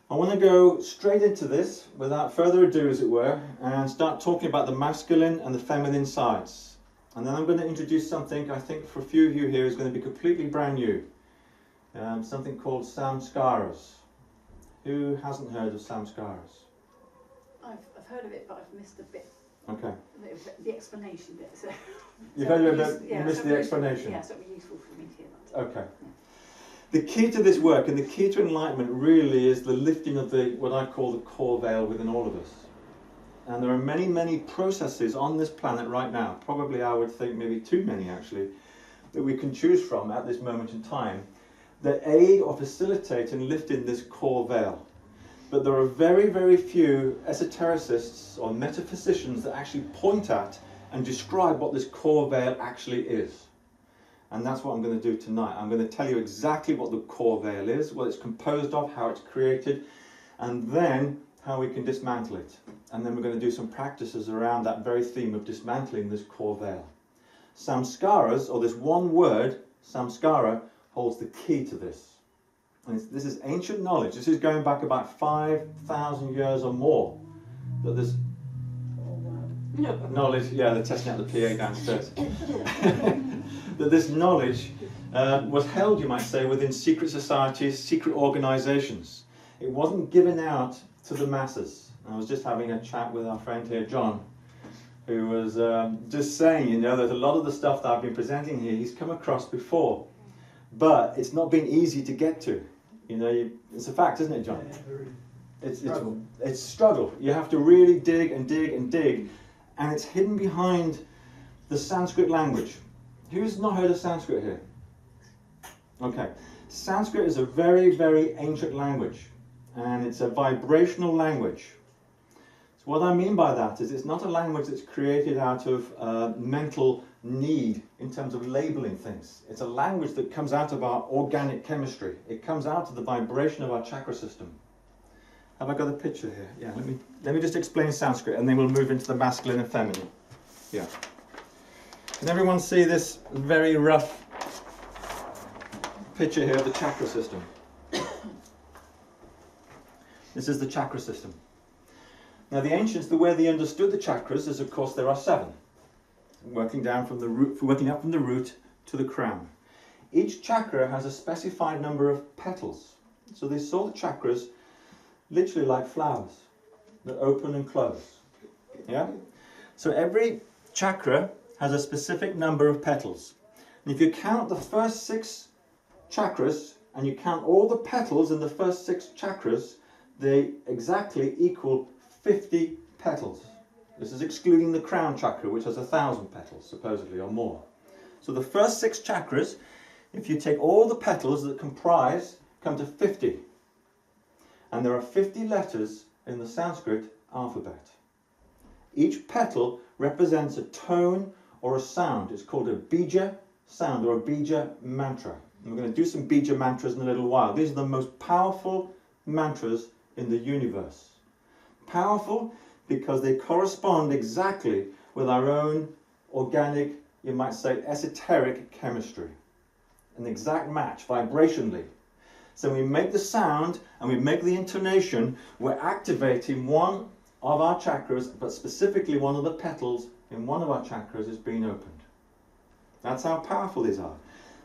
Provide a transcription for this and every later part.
I want to go straight into this without further ado, as it were, and start talking about the masculine and the feminine sides. And then I'm going to introduce something I think for a few of you here is going to be completely brand new. Something called samskaras. Who hasn't heard of samskaras? I've heard of it, but I've missed a bit. Okay. The explanation bit. So, You've heard of it, but you missed the explanation. Yeah, so it would be useful for me to hear that. Okay. The key to this work and the key to enlightenment really is the lifting of what I call the core veil within all of us. And there are many, many processes on this planet right now, probably I would think maybe too many actually, that we can choose from at this moment in time that aid or facilitate in lifting this core veil. But there are very, very few esotericists or metaphysicians that actually point at and describe what this core veil actually is. And that's what I'm going to do tonight. I'm going to tell you exactly what the core veil is, what it's composed of, how it's created, and then how we can dismantle it. And then we're going to do some practices around that very theme of dismantling this core veil. Samskaras, or this one word, samskara, holds the key to this. And this is ancient knowledge. This is going back about 5,000 years or more. That this knowledge, yeah, they're testing out the PA downstairs. That this knowledge was held, you might say, within secret societies, secret organizations. It wasn't given out to the masses. I was just having a chat with our friend here, John, who was just saying, you know, that a lot of the stuff that I've been presenting here, he's come across before. But it's not been easy to get to. You know, it's a fact, isn't it, John? It's struggle. You have to really dig and dig and dig. And it's hidden behind the Sanskrit language. Who's not heard of Sanskrit here? Okay. Sanskrit is a very, very ancient language. And it's a vibrational language. So what I mean by that is it's not a language that's created out of mental need in terms of labeling things. It's a language that comes out of our organic chemistry. It comes out of the vibration of our chakra system. Have I got a picture here? Yeah, let me just explain Sanskrit and then we'll move into the masculine and feminine. Yeah. Can everyone see this very rough picture here of the chakra system? This is the chakra system. Now the ancients, the way they understood the chakras is, of course, there are 7. Working up from the root to the crown. Each chakra has a specified number of petals. So they saw the chakras literally like flowers that open and close. Yeah? So every chakra has a specific number of petals. And if you count the first 6 chakras and you count all the petals in the first 6 chakras, they exactly equal 50 petals. This is excluding the crown chakra, which has 1,000 petals, supposedly, or more. So the first 6 chakras, if you take all the petals that comprise, come to 50. And there are 50 letters in the Sanskrit alphabet. Each petal represents a tone or a sound. It's called a bija sound or a bija mantra. And we're going to do some bija mantras in a little while. These are the most powerful mantras in the universe. Powerful because they correspond exactly with our own organic, you might say, esoteric chemistry. An exact match, vibrationally. So we make the sound and we make the intonation, we're activating one of our chakras, but specifically one of the petals in one of our chakras is being opened. That's how powerful these are.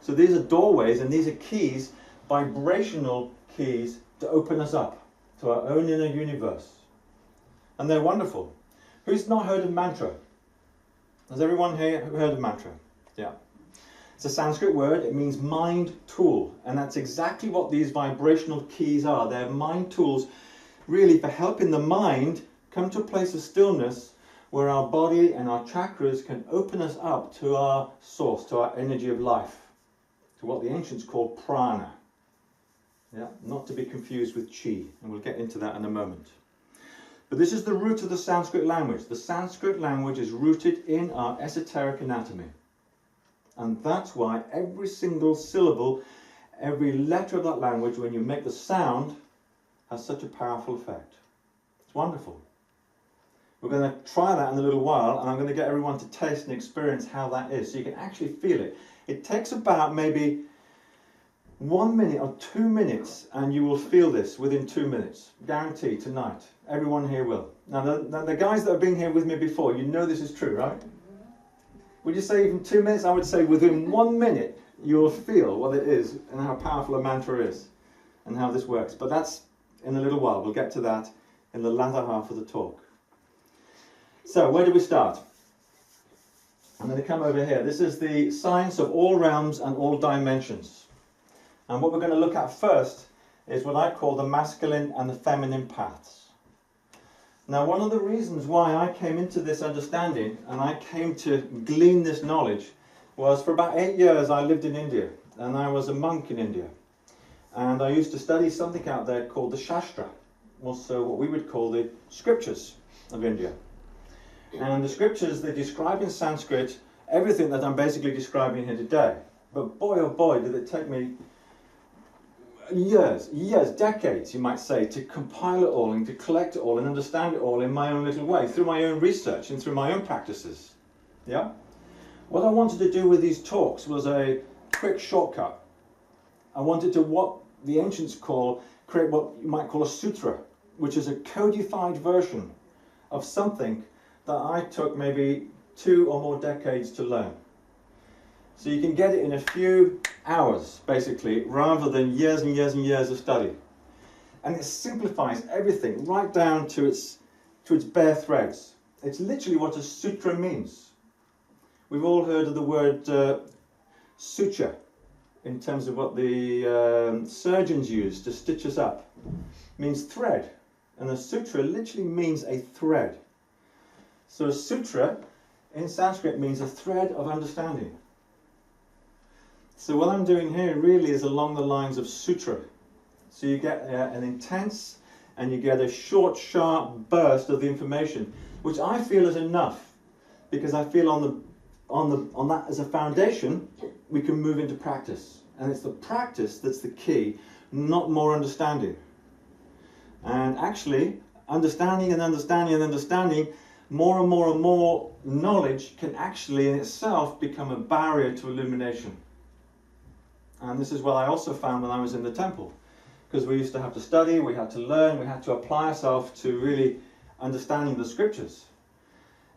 So these are doorways and these are keys, vibrational keys to open us up to our own inner universe. And they're wonderful. Who's not heard of mantra? Has everyone here heard of mantra? Yeah. It's a Sanskrit word. It means mind tool. And that's exactly what these vibrational keys are. They're mind tools really for helping the mind come to a place of stillness where our body and our chakras can open us up to our source, to our energy of life, to what the ancients called prana. Yeah, not to be confused with chi. And we'll get into that in a moment. But this is the root of the Sanskrit language. The Sanskrit language is rooted in our esoteric anatomy. And that's why every single syllable, every letter of that language, when you make the sound, has such a powerful effect. It's wonderful. We're going to try that in a little while, and I'm going to get everyone to taste and experience how that is, so you can actually feel it. It takes about maybe 1 minute or 2 minutes and you will feel this within 2 minutes. Guaranteed, tonight. Everyone here will. Now the guys that have been here with me before, you know this is true, right? Would you say even 2 minutes? I would say within 1 minute you'll feel what it is and how powerful a mantra is and how this works. But that's in a little while. We'll get to that in the latter half of the talk. So where do we start? I'm going to come over here. This is the science of all realms and all dimensions. And what we're going to look at first is what I call the masculine and the feminine paths. Now, one of the reasons why I came into this understanding and I came to glean this knowledge was for about 8 years I lived in India and I was a monk in India. And I used to study something out there called the Shastra, also what we would call the scriptures of India. And the scriptures, they describe in Sanskrit everything that I'm basically describing here today. But boy, oh boy, did it take me years, decades, you might say, to compile it all and to collect it all and understand it all in my own little way, through my own research and through my own practices. Yeah? What I wanted to do with these talks was a quick shortcut. I wanted to, what the ancients create what you might call a sutra, which is a codified version of something that I took maybe 2 or more decades to learn. So you can get it in a few hours, basically, rather than years and years and years of study. And it simplifies everything right down to its bare threads. It's literally what a sutra means. We've all heard of the word suture in terms of what the surgeons use to stitch us up. It means thread. And a sutra literally means a thread. So a sutra in Sanskrit means a thread of understanding. So what I'm doing here really is along the lines of sutra. So you get an intense and you get a short, sharp burst of the information, which I feel is enough, because I feel on that as a foundation, we can move into practice. And it's the practice that's the key, not more understanding. And actually, understanding and understanding and understanding, more and more and more knowledge can actually in itself become a barrier to illumination. And this is what I also found when I was in the temple, because we used to have to study, we had to learn, we had to apply ourselves to really understanding the scriptures.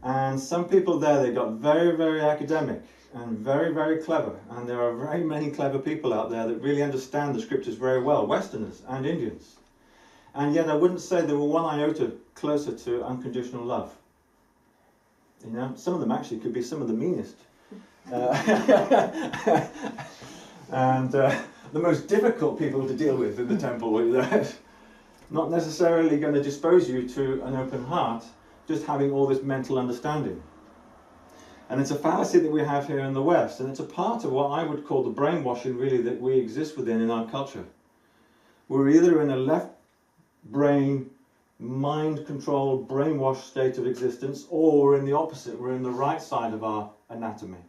And some people there, they got very, very academic and very, very clever. And there are very many clever people out there that really understand the scriptures very well, Westerners and Indians. And yet I wouldn't say they were one iota closer to unconditional love. You know, some of them actually could be some of the meanest. And the most difficult people to deal with in the temple. Not necessarily going to dispose you to an open heart, just having all this mental understanding. And it's a fallacy that we have here in the West, and it's a part of what I would call the brainwashing really that we exist within in our culture. We're either in a left brain, mind-controlled, brainwashed state of existence, or we're in the opposite, we're in the right side of our anatomy.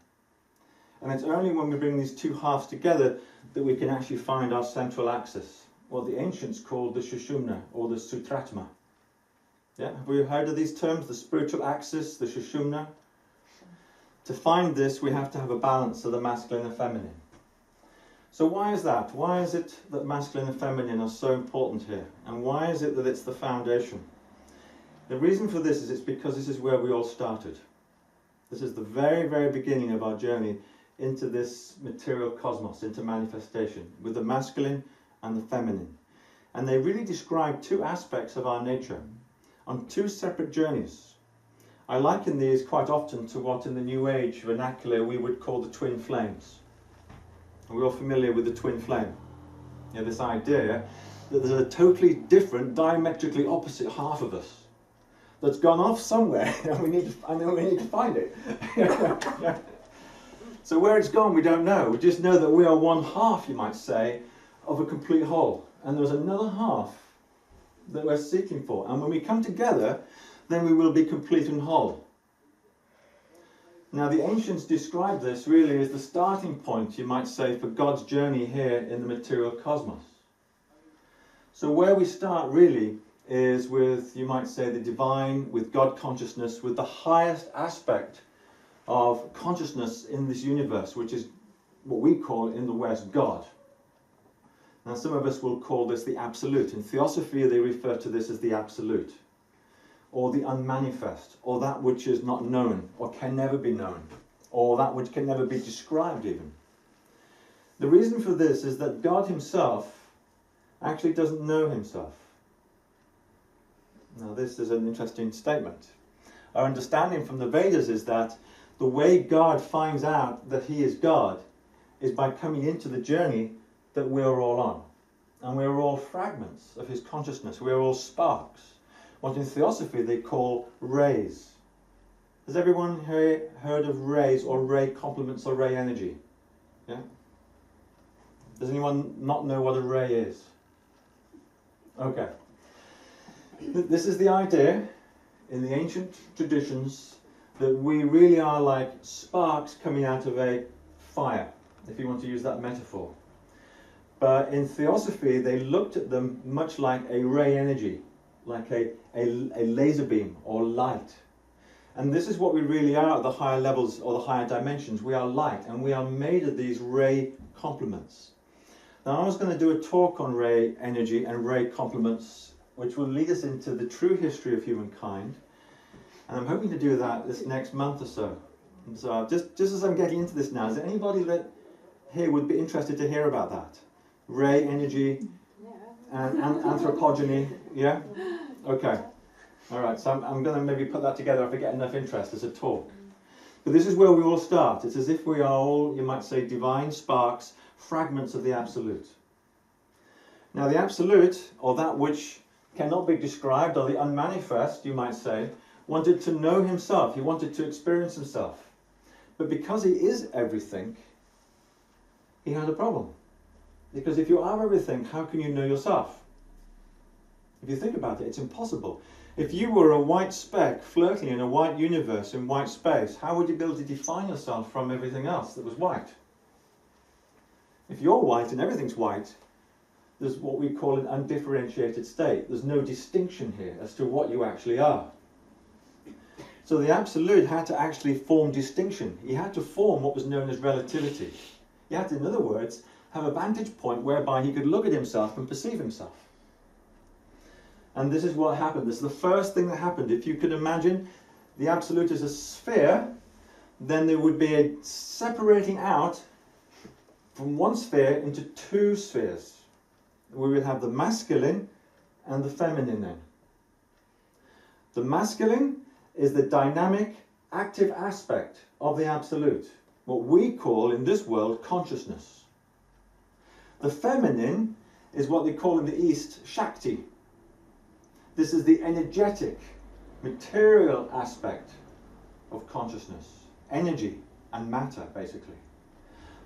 And it's only when we bring these two halves together that we can actually find our central axis, what the ancients called the Sushumna or the Sutratma. Yeah, have we heard of these terms? The spiritual axis, the Sushumna. To find this, we have to have a balance of the masculine and feminine. So why is that? Why is it that masculine and feminine are so important here? And why is it that it's the foundation? The reason for this is it's because this is where we all started. This is the very, very beginning of our journey into this material cosmos, into manifestation, with the masculine and the feminine. And they really describe two aspects of our nature on two separate journeys. I liken these quite often to what in the New Age vernacular we would call the twin flames. Are we all familiar with the twin flame? You know, this idea that there's a totally different, diametrically opposite half of us that's gone off somewhere, and we need to find it. So where it's gone, we don't know. We just know that we are one half, you might say, of a complete whole. And there's another half that we're seeking for. And when we come together, then we will be complete and whole. Now, the ancients describe this really as the starting point, you might say, for God's journey here in the material cosmos. So where we start really is with, you might say, the divine, with God consciousness, with the highest aspect of consciousness in this universe, which is what we call in the West God. Now some of us will call this the absolute. In theosophy they refer to this as the absolute, or the unmanifest, or that which is not known, or can never be known, or that which can never be described even. The reason for this is that God himself actually doesn't know himself. Now this is an interesting statement. Our understanding from the Vedas is that the way God finds out that he is God is by coming into the journey that we're all on. And we're all fragments of his consciousness. We're all sparks. What in theosophy they call rays. Has everyone heard of rays or ray complements or ray energy? Yeah? Does anyone not know what a ray is? Okay. This is the idea in the ancient traditions that we really are like sparks coming out of a fire, if you want to use that metaphor. But in theosophy, they looked at them much like a ray energy, like a laser beam or light. And this is what we really are at the higher levels or the higher dimensions. We are light, and we are made of these ray complements. Now, I was going to do a talk on ray energy and ray complements, which will lead us into the true history of humankind. And I'm hoping to do that this next month or so. And so just as I'm getting into this now, is there anybody that here would be interested to hear about that? Ray energy and anthropogeny, yeah? Okay. All right, so I'm going to maybe put that together if I get enough interest as a talk. But this is where we all start. It's as if we are all, you might say, divine sparks, fragments of the absolute. Now the absolute, or that which cannot be described, or the unmanifest, you might say, wanted to know himself. He wanted to experience himself. But because he is everything, he had a problem. Because if you are everything, how can you know yourself? If you think about it, it's impossible. If you were a white speck floating in a white universe in white space, how would you be able to define yourself from everything else that was white? If you're white and everything's white, there's what we call an undifferentiated state. There's no distinction here as to what you actually are. So the absolute had to actually form distinction. He had to form what was known as relativity. He had to, in other words, have a vantage point whereby he could look at himself and perceive himself. And this is what happened. This is the first thing that happened. If you could imagine the absolute as a sphere, then there would be a separating out from one sphere into two spheres. We would have the masculine and the feminine then. The masculine is the dynamic, active aspect of the absolute, what we call in this world consciousness. The feminine is what they call in the East Shakti. This is the energetic, material aspect of consciousness, energy and matter basically.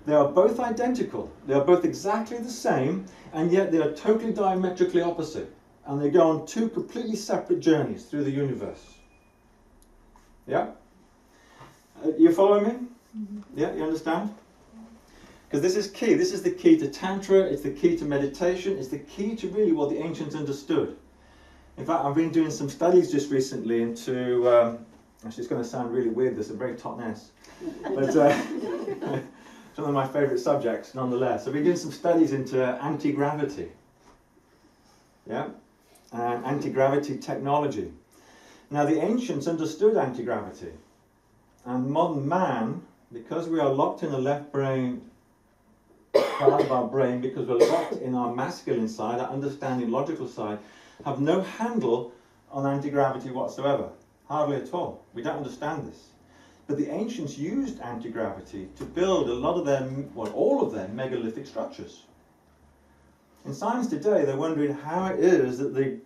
They are both identical, they are both exactly the same, and yet they are totally diametrically opposite, and they go on two completely separate journeys through the universe. Yeah? You following me? Mm-hmm. Yeah, you understand? Because this is key. This is the key to Tantra, it's the key to meditation, it's the key to really what the ancients understood. In fact, I've been doing some studies just recently into, actually it's going to sound really weird, this is very top-ness, but it's one of my favourite subjects nonetheless. I've been doing some studies into anti-gravity, yeah, and anti-gravity technology. Now the ancients understood anti-gravity, and modern man, because we are locked in the left brain, part of our brain, because we're locked in our masculine side, our understanding logical side, have no handle on anti-gravity whatsoever. Hardly at all. We don't understand this. But the ancients used anti-gravity to build a lot of their, well, all of their megalithic structures. In science today, they're wondering how it is that the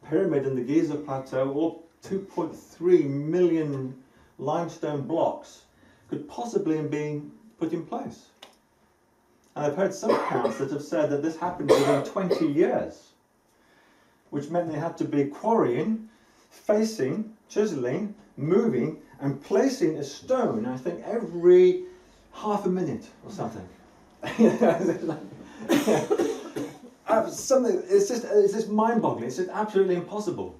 pyramid and the Giza plateau, all 2.3 million limestone blocks, could possibly have been put in place. And I've heard some accounts that have said that this happened within 20 years, which meant they had to be quarrying, facing, chiseling, moving, and placing a stone, I think, every half a minute or something. It's just mind-boggling. It's just absolutely impossible.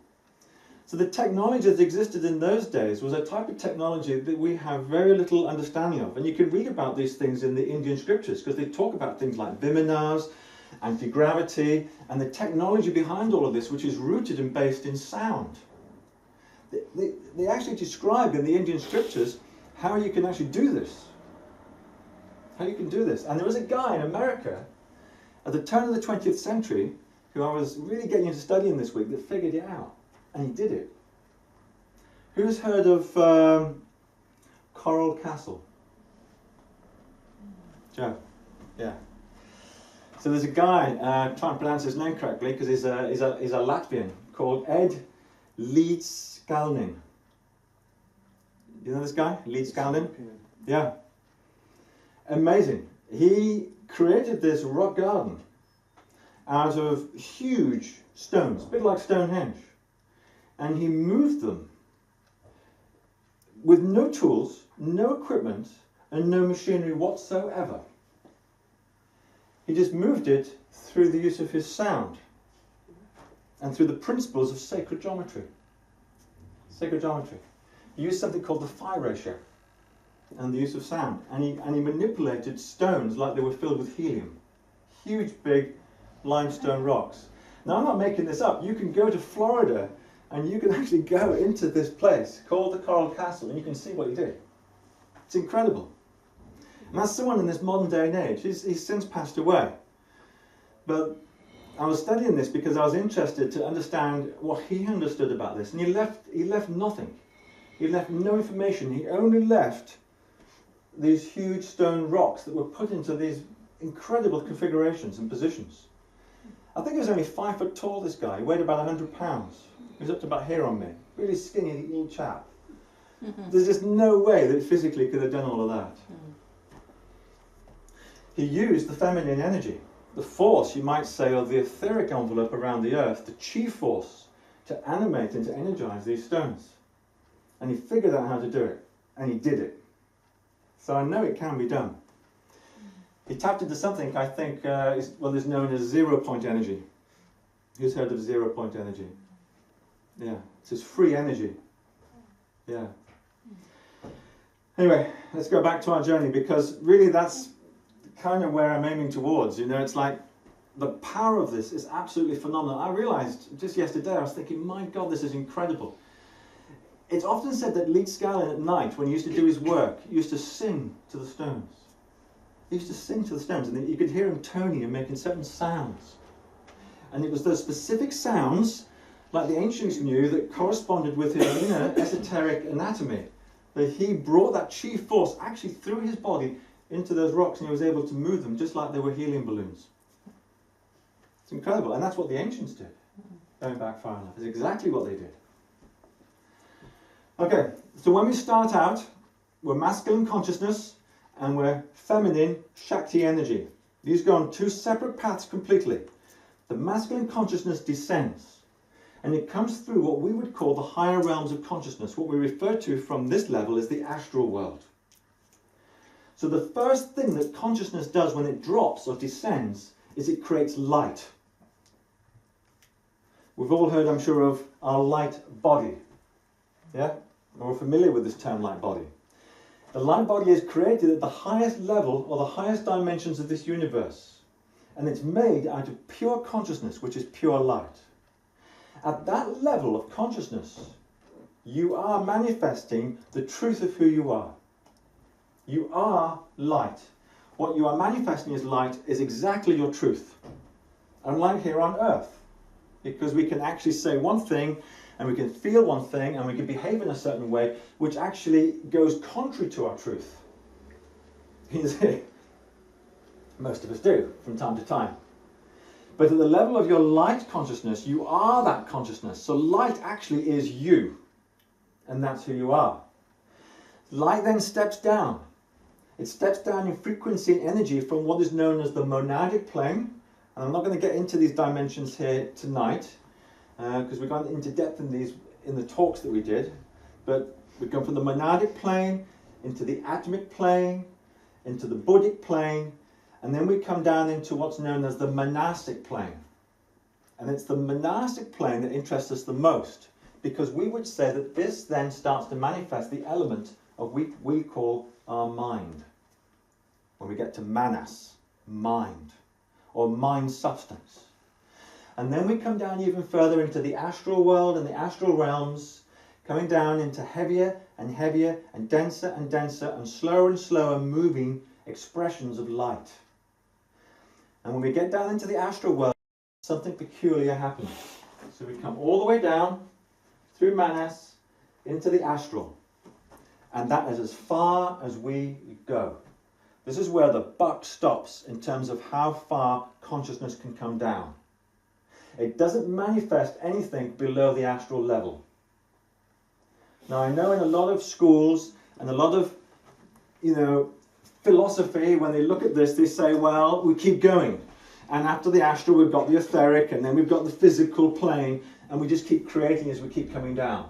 So the technology that existed in those days was a type of technology that we have very little understanding of. And you can read about these things in the Indian scriptures, because they talk about things like Vimanas anti-gravity, and the technology behind all of this, which is rooted and based in sound. They actually describe in the Indian scriptures how you can actually do this. How you can do this. And there was a guy in America at the turn of the 20th century who I was really getting into studying this week that figured it out. And he did it. Who's heard of Coral Castle? Joe? Yeah. So there's a guy, trying to pronounce his name correctly because he's a Latvian, called Ed Līdzkalnis. You know this guy, Līdzkalnis? Yeah. Amazing. He created this rock garden out of huge stones, a bit like Stonehenge. And he moved them with no tools, no equipment, and no machinery whatsoever. He just moved it through the use of his sound and through the principles of sacred geometry. Sacred geometry. He used something called the phi ratio and the use of sound. And he manipulated stones like they were filled with helium. Huge, big limestone rocks. Now, I'm not making this up. You can go to Florida and you can actually go into this place called the Coral Castle and you can see what he did. It's incredible. And that's someone in this modern day and age. He's since passed away. But I was studying this because I was interested to understand what he understood about this. And he left nothing. He left no information. He only left these huge stone rocks that were put into these incredible configurations and positions. I think he was only 5 foot tall, this guy. He weighed about 100 pounds. He was up to about here on me. Really skinny little chap. Mm-hmm. There's just no way that physically could have done all of that. Mm. He used the feminine energy, the force, you might say, of the etheric envelope around the earth, the chi force, to animate and to energize these stones. And he figured out how to do it. And he did it. So I know it can be done. He tapped into something I think is known as 0-point energy. Who's heard of 0-point energy? Yeah, it's just free energy. Yeah. Anyway, let's go back to our journey because really that's kind of where I'm aiming towards. You know, it's like the power of this is absolutely phenomenal. I realized just yesterday, I was thinking, my God, this is incredible. It's often said that Līdzkalnis at night, when he used to do his work, he used to sing to the stones. He used to sing to the stones, and you could hear him toning and making certain sounds. And it was those specific sounds, like the ancients knew, that corresponded with his inner esoteric anatomy. That he brought that chi force actually through his body into those rocks, and he was able to move them just like they were helium balloons. It's incredible, and that's what the ancients did, going back far enough. It's exactly what they did. Okay, so when we start out, we're masculine consciousness, and we're feminine Shakti energy. These go on two separate paths completely. The masculine consciousness descends, and it comes through what we would call the higher realms of consciousness. What we refer to from this level is the astral world. So the first thing that consciousness does when it drops or descends is it creates light. We've all heard, I'm sure, of our light body. Yeah? We're familiar with this term, light body. The light body is created at the highest level or the highest dimensions of this universe. And it's made out of pure consciousness, which is pure light. At that level of consciousness, you are manifesting the truth of who you are. You are light. What you are manifesting as light is exactly your truth. Unlike here on earth. Because we can actually say one thing, and we can feel one thing, and we can behave in a certain way, which actually goes contrary to our truth. Most of us do, from time to time. But at the level of your light consciousness, you are that consciousness. So light actually is you. And that's who you are. Light then steps down. It steps down in frequency and energy from what is known as the monadic plane. And I'm not going to get into these dimensions here tonight, because we've gone into depth in these in the talks that we did. But we've gone from the monadic plane into the atomic plane, into the buddhic plane, and then we come down into what's known as the monastic plane. And it's the monastic plane that interests us the most, because we would say that this then starts to manifest the element of we call our mind. When we get to manas, mind. or mind substance. And then we come down even further into the astral world and the astral realms, coming down into heavier and heavier and denser and slower moving expressions of light. And when we get down into the astral world, something peculiar happens. So we come all the way down through Manas into the astral. And that is as far as we go. This is where the buck stops in terms of how far consciousness can come down. It doesn't manifest anything below the astral level. Now I know in a lot of schools and a lot of, philosophy, when they look at this, they say, well, we keep going. And after the astral, we've got the etheric, and then we've got the physical plane, and we just keep creating as we keep coming down.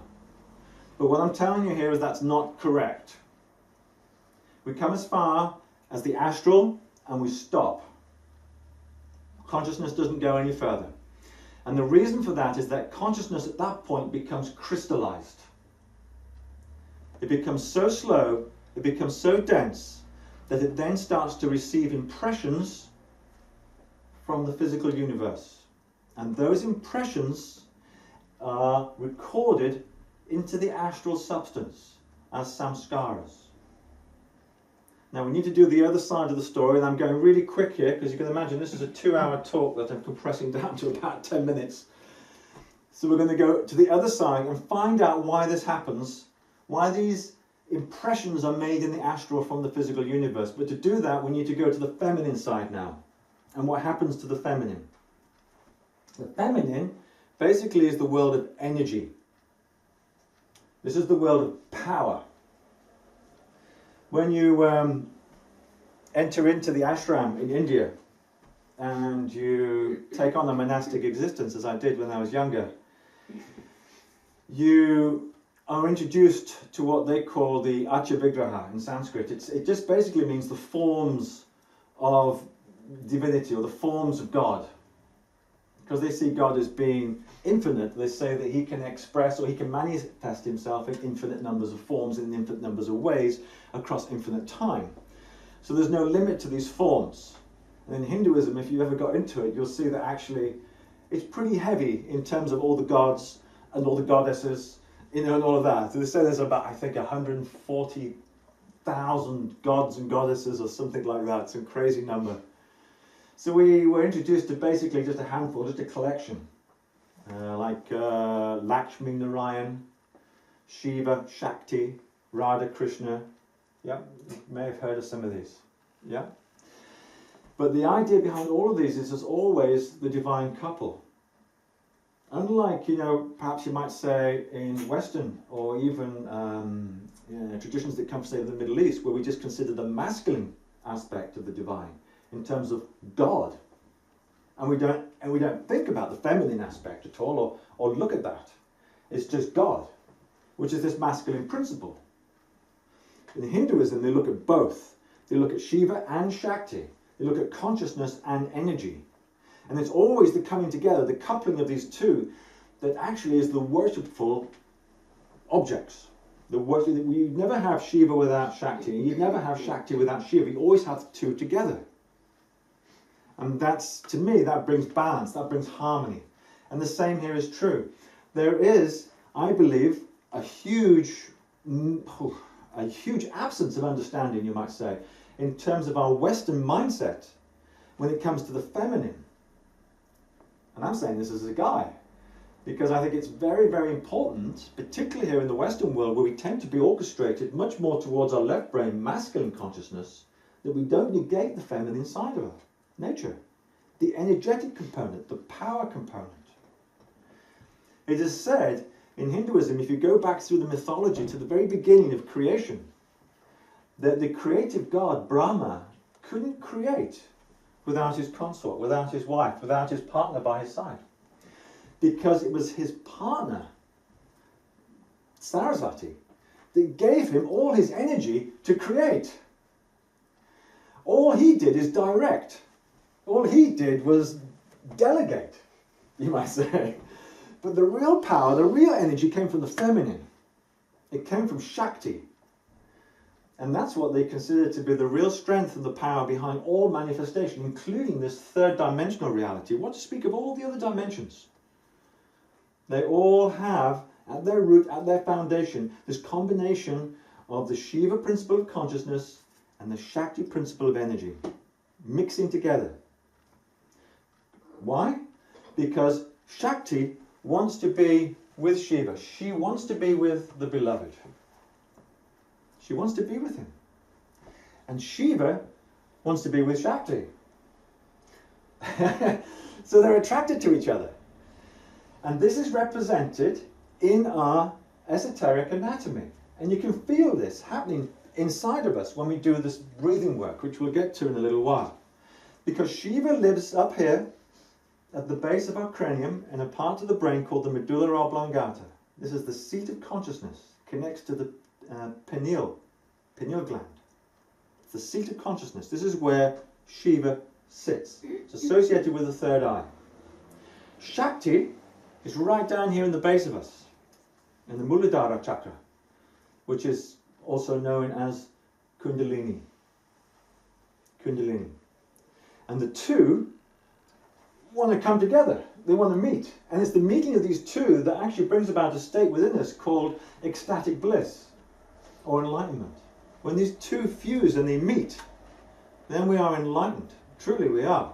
But what I'm telling you here is that's not correct. We come as far as the astral, and we stop. Consciousness doesn't go any further. And the reason for that is that consciousness at that point becomes crystallized. It becomes so slow, it becomes so dense, that it then starts to receive impressions from the physical universe. And those impressions are recorded into the astral substance as samskaras. Now we need to do the other side of the story, and I'm going really quick here because you can imagine this is a 2-hour talk that I'm compressing down to about 10 minutes. So we're going to go to the other side and find out why this happens, why these impressions are made in the astral from the physical universe. But to do that, we need to go to the feminine side now, and what happens to the feminine. The feminine basically is the world of energy. This is the world of power. When you enter into the ashram in India and you take on a monastic existence, as I did when I was younger, you are introduced to what they call the Archavigraha in Sanskrit. It just basically means the forms of divinity or the forms of God. Because they see God as being infinite, they say that he can express or he can manifest himself in infinite numbers of forms in infinite numbers of ways across infinite time. So there's no limit to these forms. And in Hinduism, if you ever got into it, you'll see that actually it's pretty heavy in terms of all the gods and all the goddesses, and all of that. So they say there's about, I think, 140,000 gods and goddesses or something like that, some crazy number. So we were introduced to basically just a handful, just a collection, like Lakshmi, Narayan, Shiva, Shakti, Radha, Krishna. Yeah, you may have heard of some of these. Yeah. But the idea behind all of these is there's always the divine couple. Unlike, perhaps you might say in Western or even traditions that come, say, from the Middle East, where we just consider the masculine aspect of the divine in terms of God, and we don't think about the feminine aspect at all, or look at that. It's just God, which is this masculine principle. In Hinduism, they look at both. They look at Shiva and Shakti. They look at consciousness and energy. And it's always the coming together, the coupling of these two, that actually is the worshipful objects. You never have Shiva without Shakti, and you never have Shakti without Shiva. You always have the two together. And that's, to me, that brings balance, that brings harmony. And the same here is true. There is, I believe, a huge absence of understanding, you might say, in terms of our Western mindset when it comes to the feminine. And I'm saying this as a guy, because I think it's very, very important, particularly here in the Western world, where we tend to be orchestrated much more towards our left brain masculine consciousness, that we don't negate the feminine side of our nature, the energetic component, the power component. It is said in Hinduism, if you go back through the mythology to the very beginning of creation, that the creative god Brahma couldn't create without his consort, without his wife, without his partner by his side. Because it was his partner, Sarasvati, that gave him all his energy to create. All he did is direct. All he did was delegate, you might say. But the real power, the real energy came from the feminine. It came from Shakti. And that's what they consider to be the real strength and the power behind all manifestation, including this third dimensional reality. What to speak of all the other dimensions? They all have, at their root, at their foundation, this combination of the Shiva principle of consciousness and the Shakti principle of energy, mixing together. Why? Because Shakti wants to be with Shiva. She wants to be with the beloved. She wants to be with him. And Shiva wants to be with Shakti. So they're attracted to each other. And this is represented in our esoteric anatomy. And you can feel this happening inside of us when we do this breathing work, which we'll get to in a little while. Because Shiva lives up here at the base of our cranium in a part of the brain called the medulla oblongata. This is the seat of consciousness, connects to the pineal gland. It's the seat of consciousness. This is where Shiva sits. It's associated with the third eye. Shakti is right down here in the base of us, in the Muladhara chakra, which is also known as Kundalini. Kundalini. And the two want to come together. They want to meet. And it's the meeting of these two that actually brings about a state within us called ecstatic bliss or enlightenment. When these two fuse and they meet, then we are enlightened. Truly we are.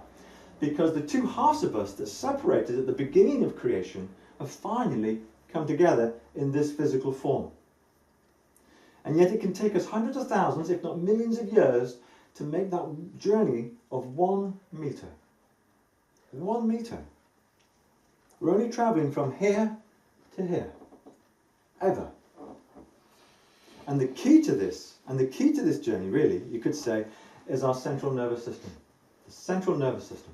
Because the two halves of us that separated at the beginning of creation have finally come together in this physical form. And yet it can take us hundreds of thousands, if not millions of years, to make that journey of 1 meter. 1 meter. We're only travelling from here to here. Ever. And the key to this journey, really, you could say, is our central nervous system. The central nervous system.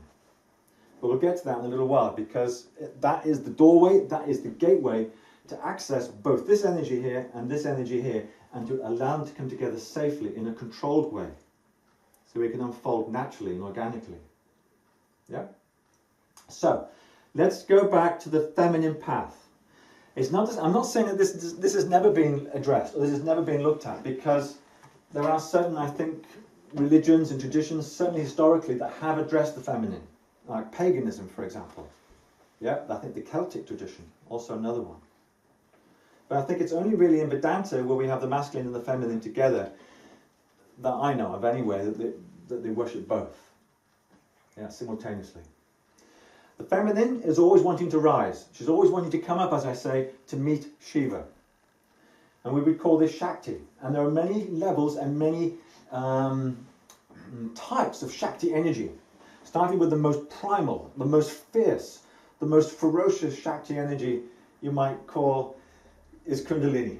But we'll get to that in a little while, because that is the doorway, that is the gateway to access both this energy here and this energy here, and to allow them to come together safely in a controlled way, so we can unfold naturally and organically. Yeah? So, let's go back to the feminine path. It's not. I'm not saying that this has never been addressed, or this has never been looked at, because there are certain, I think, religions and traditions, certainly historically, that have addressed the feminine, like paganism, for example. Yeah, I think the Celtic tradition, also another one. But I think it's only really in Vedanta, where we have the masculine and the feminine together, that I know of anyway, that they worship both. Yeah, simultaneously. The feminine is always wanting to rise. She's always wanting to come up, as I say, to meet Shiva. And we would call this Shakti. And there are many levels and many types of Shakti energy. Starting with the most primal, the most fierce, the most ferocious Shakti energy you might call is Kundalini.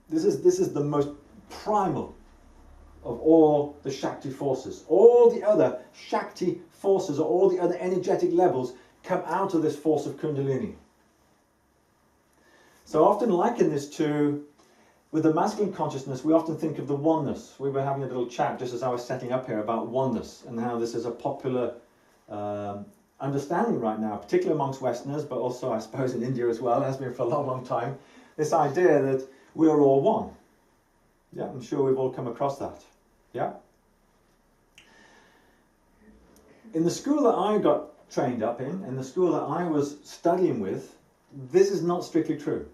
This is the most primal of all the Shakti forces. All the other Shakti forces, or all the other energetic levels, come out of this force of Kundalini. So I often liken this to, with the masculine consciousness, we often think of the oneness. We were having a little chat just as I was setting up here about oneness, and how this is a popular understanding right now, particularly amongst Westerners, but also I suppose in India as well, has been for a long, long time, this idea that we are all one. Yeah, I'm sure we've all come across that. Yeah? In the school that I got trained up in the school that I was studying with, this is not strictly true.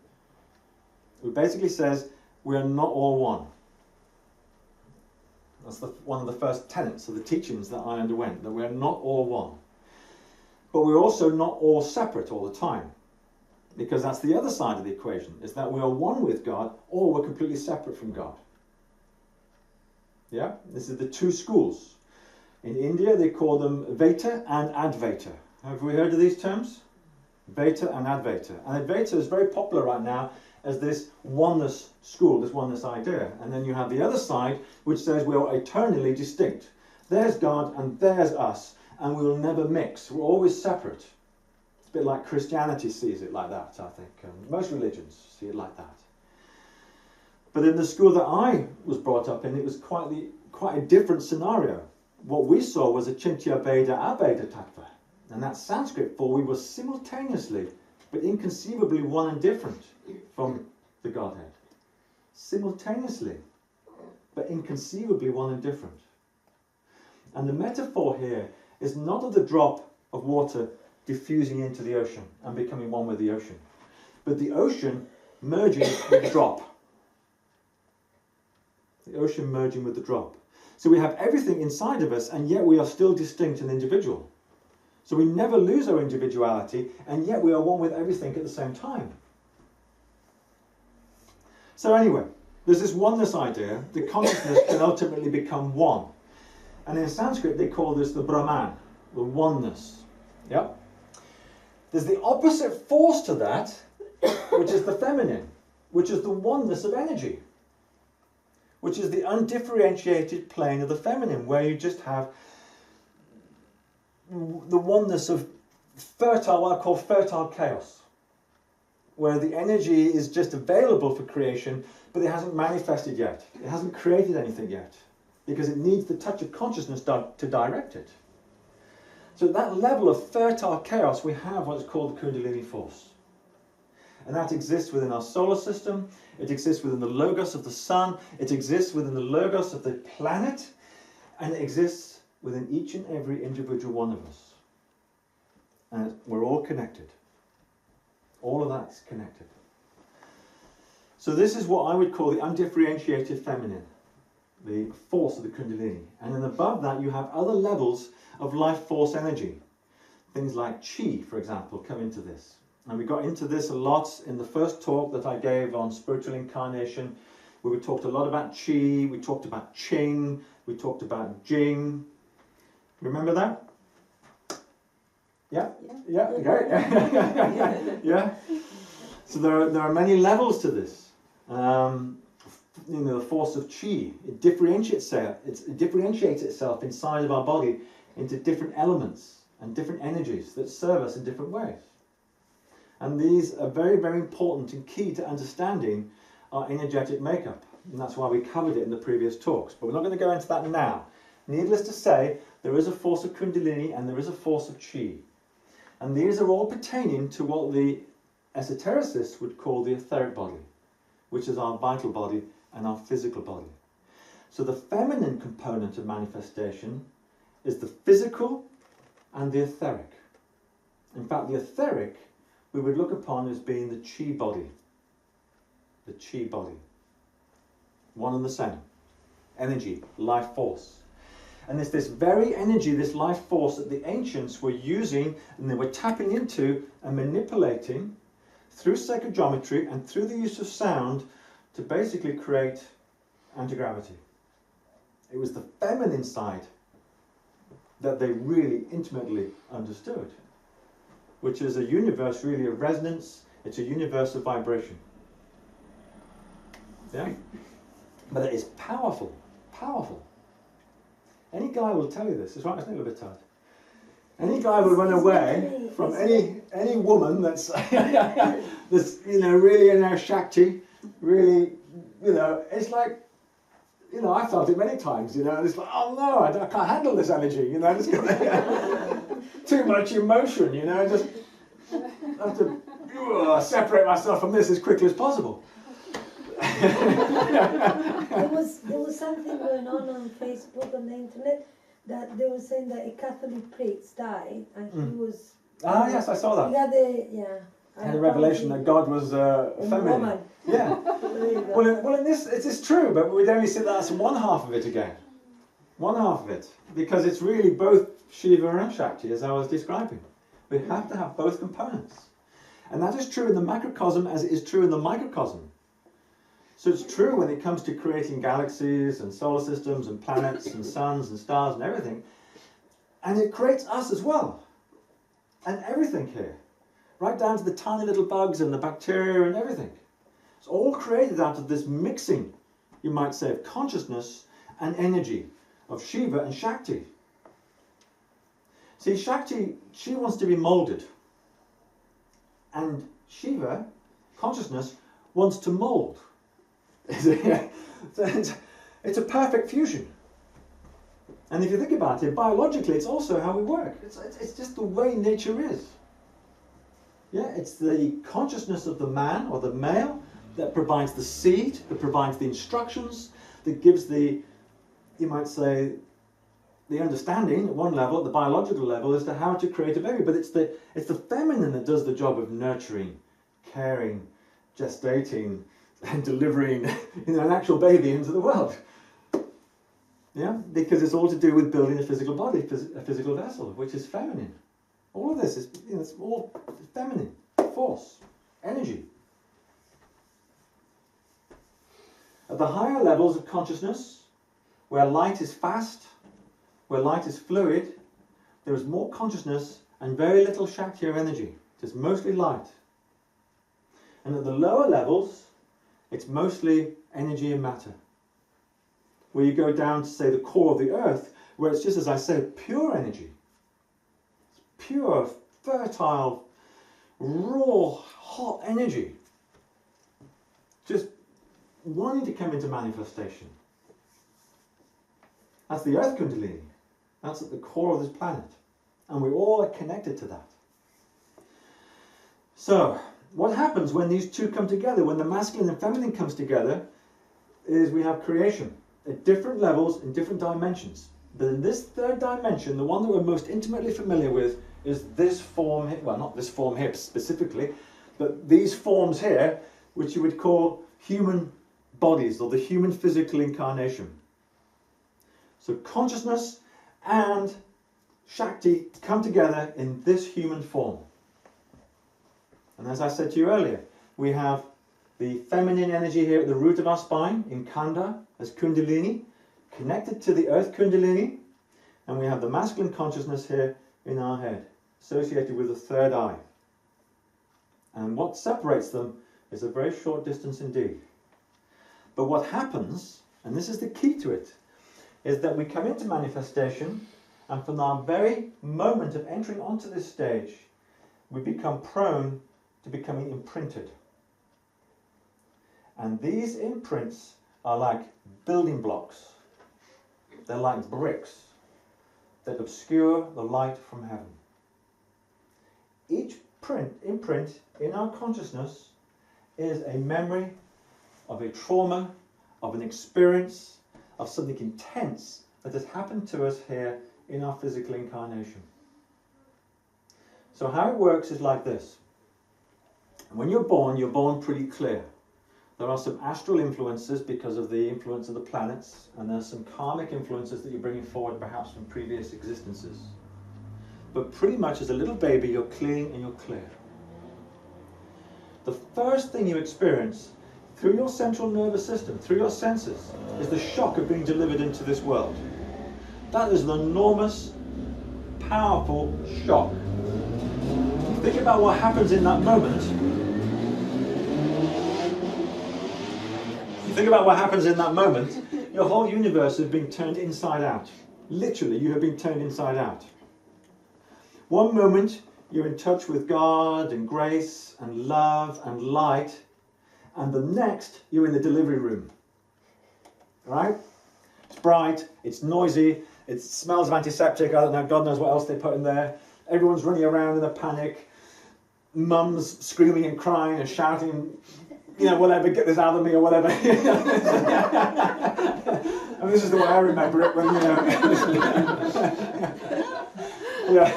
It basically says we are not all one. That's one of the first tenets of the teachings that I underwent, that we are not all one. But we're also not all separate all the time. Because that's the other side of the equation, is that we are one with God, or we're completely separate from God. Yeah? This is the two schools. In India, they call them Vaita and Advaita. Have we heard of these terms? Vaita and Advaita. And Advaita is very popular right now as this oneness school, this oneness idea. And then you have the other side, which says we are eternally distinct. There's God and there's us, and we will never mix. We're always separate. It's a bit like Christianity sees it like that, I think. Most religions see it like that. But in the school that I was brought up in, it was quite a different scenario. What we saw was a Chintya Bheda Abheda Tattva. And that's Sanskrit for we were simultaneously, but inconceivably one and different from the Godhead. Simultaneously. but inconceivably one and different. And the metaphor here is not of the drop of water diffusing into the ocean and becoming one with the ocean, but the ocean merging with the drop. The ocean merging with the drop. So we have everything inside of us, and yet we are still distinct and individual. So we never lose our individuality, and yet we are one with everything at the same time. So anyway, there's this oneness idea. The consciousness can ultimately become one. And in Sanskrit they call this the Brahman, the oneness. Yep. There's the opposite force to that, which is the feminine, which is the oneness of energy, which is the undifferentiated plane of the feminine, where you just have the oneness of fertile, what I call fertile chaos, where the energy is just available for creation, but it hasn't manifested yet. It hasn't created anything yet, because it needs the touch of consciousness to direct it. So at that level of fertile chaos, we have what's called the Kundalini force. And that exists within our solar system, it exists within the logos of the sun, it exists within the logos of the planet, and it exists within each and every individual one of us. And we're all connected. All of that's connected. So this is what I would call the undifferentiated feminine, the force of the Kundalini. And then above that you have other levels of life force energy. Things like chi, for example, come into this. And we got into this a lot in the first talk that I gave on spiritual incarnation, where we talked a lot about chi, we talked about qing, we talked about jing. Remember that? Yeah? Yeah? Okay. Yeah? So there are many levels to this. The force of chi, it differentiates itself inside of our body into different elements and different energies that serve us in different ways. And these are very, very important and key to understanding our energetic makeup. And that's why we covered it in the previous talks. But we're not going to go into that now. Needless to say, there is a force of Kundalini and there is a force of Chi. And these are all pertaining to what the esotericists would call the etheric body, which is our vital body and our physical body. So the feminine component of manifestation is the physical and the etheric. In fact, the etheric we would look upon as being the chi body. The chi body. One and the same. Energy, life force. And it's this very energy, this life force that the ancients were using and they were tapping into and manipulating through sacred geometry and through the use of sound to basically create anti-gravity. It was the feminine side that they really intimately understood, which is a universe really of resonance, it's a universe of vibration. Yeah? But it is powerful, powerful. Any guy will tell you this. It's right, it's a little bit tired. Any guy will run away from any woman that's that's really in her Shakti, really, it's like, I felt it many times, and it's like, oh no, I can't handle this energy, just too much emotion, just have to separate myself from this as quickly as possible. There was something going on Facebook, on the internet, that they were saying that a Catholic priest died and he was... Ah, yes, I saw that. I had a revelation that God was feminine. Woman. Yeah. well, it's true, but we'd only see that's one half of it again. One half of it. Because it's really both Shiva and Shakti, as I was describing. We have to have both components. And that is true in the macrocosm as it is true in the microcosm. So it's true when it comes to creating galaxies and solar systems and planets and suns and stars and everything. And it creates us as well. And everything here. Right down to the tiny little bugs and the bacteria and everything. It's all created out of this mixing, you might say, of consciousness and energy, of Shiva and Shakti. See, Shakti, she wants to be molded. And Shiva, consciousness, wants to mold. It's a perfect fusion. And if you think about it, biologically, it's also how we work. It's just the way nature is. Yeah, it's the consciousness of the man or the male that provides the seed, that provides the instructions, that gives the, you might say, the understanding at one level, at the biological level, as to how to create a baby. But it's the feminine that does the job of nurturing, caring, gestating, and delivering an actual baby into the world. Yeah, because it's all to do with building a physical body, a physical vessel, which is feminine. All of this is, it's all feminine, force, energy. At the higher levels of consciousness, where light is fast, where light is fluid, there is more consciousness and very little Shakti or energy. It is mostly light. And at the lower levels, it's mostly energy and matter. Where you go down to, say, the core of the earth, where it's just, as I said, pure energy. It's pure, fertile, raw, hot energy. Just wanting to come into manifestation. That's the earth Kundalini. That's at the core of this planet. And we all are connected to that. So, what happens when these two come together, when the masculine and feminine comes together, is we have creation at different levels, in different dimensions. But in this third dimension, the one that we're most intimately familiar with is this form here, well, not this form here specifically, but these forms here, which you would call human bodies, or the human physical incarnation. So consciousness and Shakti come together in this human form. And as I said to you earlier, we have the feminine energy here at the root of our spine, in Khanda, as Kundalini, connected to the earth Kundalini, and we have the masculine consciousness here in our head, associated with the third eye. And what separates them is a very short distance indeed. But what happens, and this is the key to it, is that we come into manifestation, and from our very moment of entering onto this stage, we become prone to becoming imprinted. And these imprints are like building blocks. They're like bricks that obscure the light from heaven. Each imprint in our consciousness is a memory of a trauma, of an experience, of something intense that has happened to us here in our physical incarnation. So how it works is like this. When you're born pretty clear. There are some astral influences because of the influence of the planets, and there's some karmic influences that you're bringing forward perhaps from previous existences. But pretty much as a little baby, you're clean and you're clear. The first thing you experience through your central nervous system, through your senses, is the shock of being delivered into this world. That is an enormous, powerful shock. Think about what happens in that moment. Think about what happens in that moment. Your whole universe is being turned inside out. Literally, you have been turned inside out. One moment, you're in touch with God and grace and love and light, and the next, you're in the delivery room. Right? It's bright, it's noisy, it smells of antiseptic, I don't know, God knows what else they put in there. Everyone's running around in a panic. Mum's screaming and crying and shouting, you know, whatever, get this out of me or whatever. And this is the way I remember it when, you know, yeah,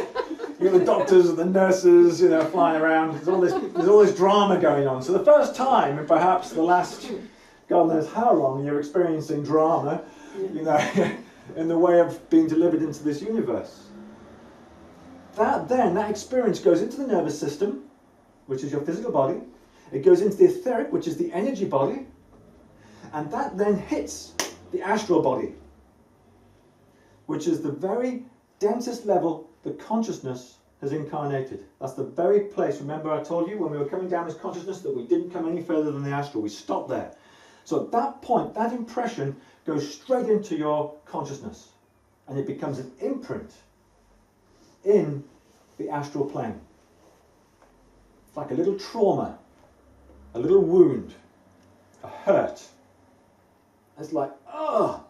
you know, the doctors and the nurses, you know, flying around. There's all this drama going on. So the first time, and perhaps the last, God knows how long, you're experiencing drama, you know, in the way of being delivered into this universe. That experience goes into the nervous system, which is your physical body. It goes into the etheric, which is the energy body, and that then hits the astral body, which is the very densest level that consciousness has incarnated. That's the very place, remember I told you when we were coming down this consciousness that we didn't come any further than the astral, we stopped there. So at that point, that impression goes straight into your consciousness, and it becomes an imprint in the astral plane. It's like a little trauma, a little wound, a hurt. It's like, oh!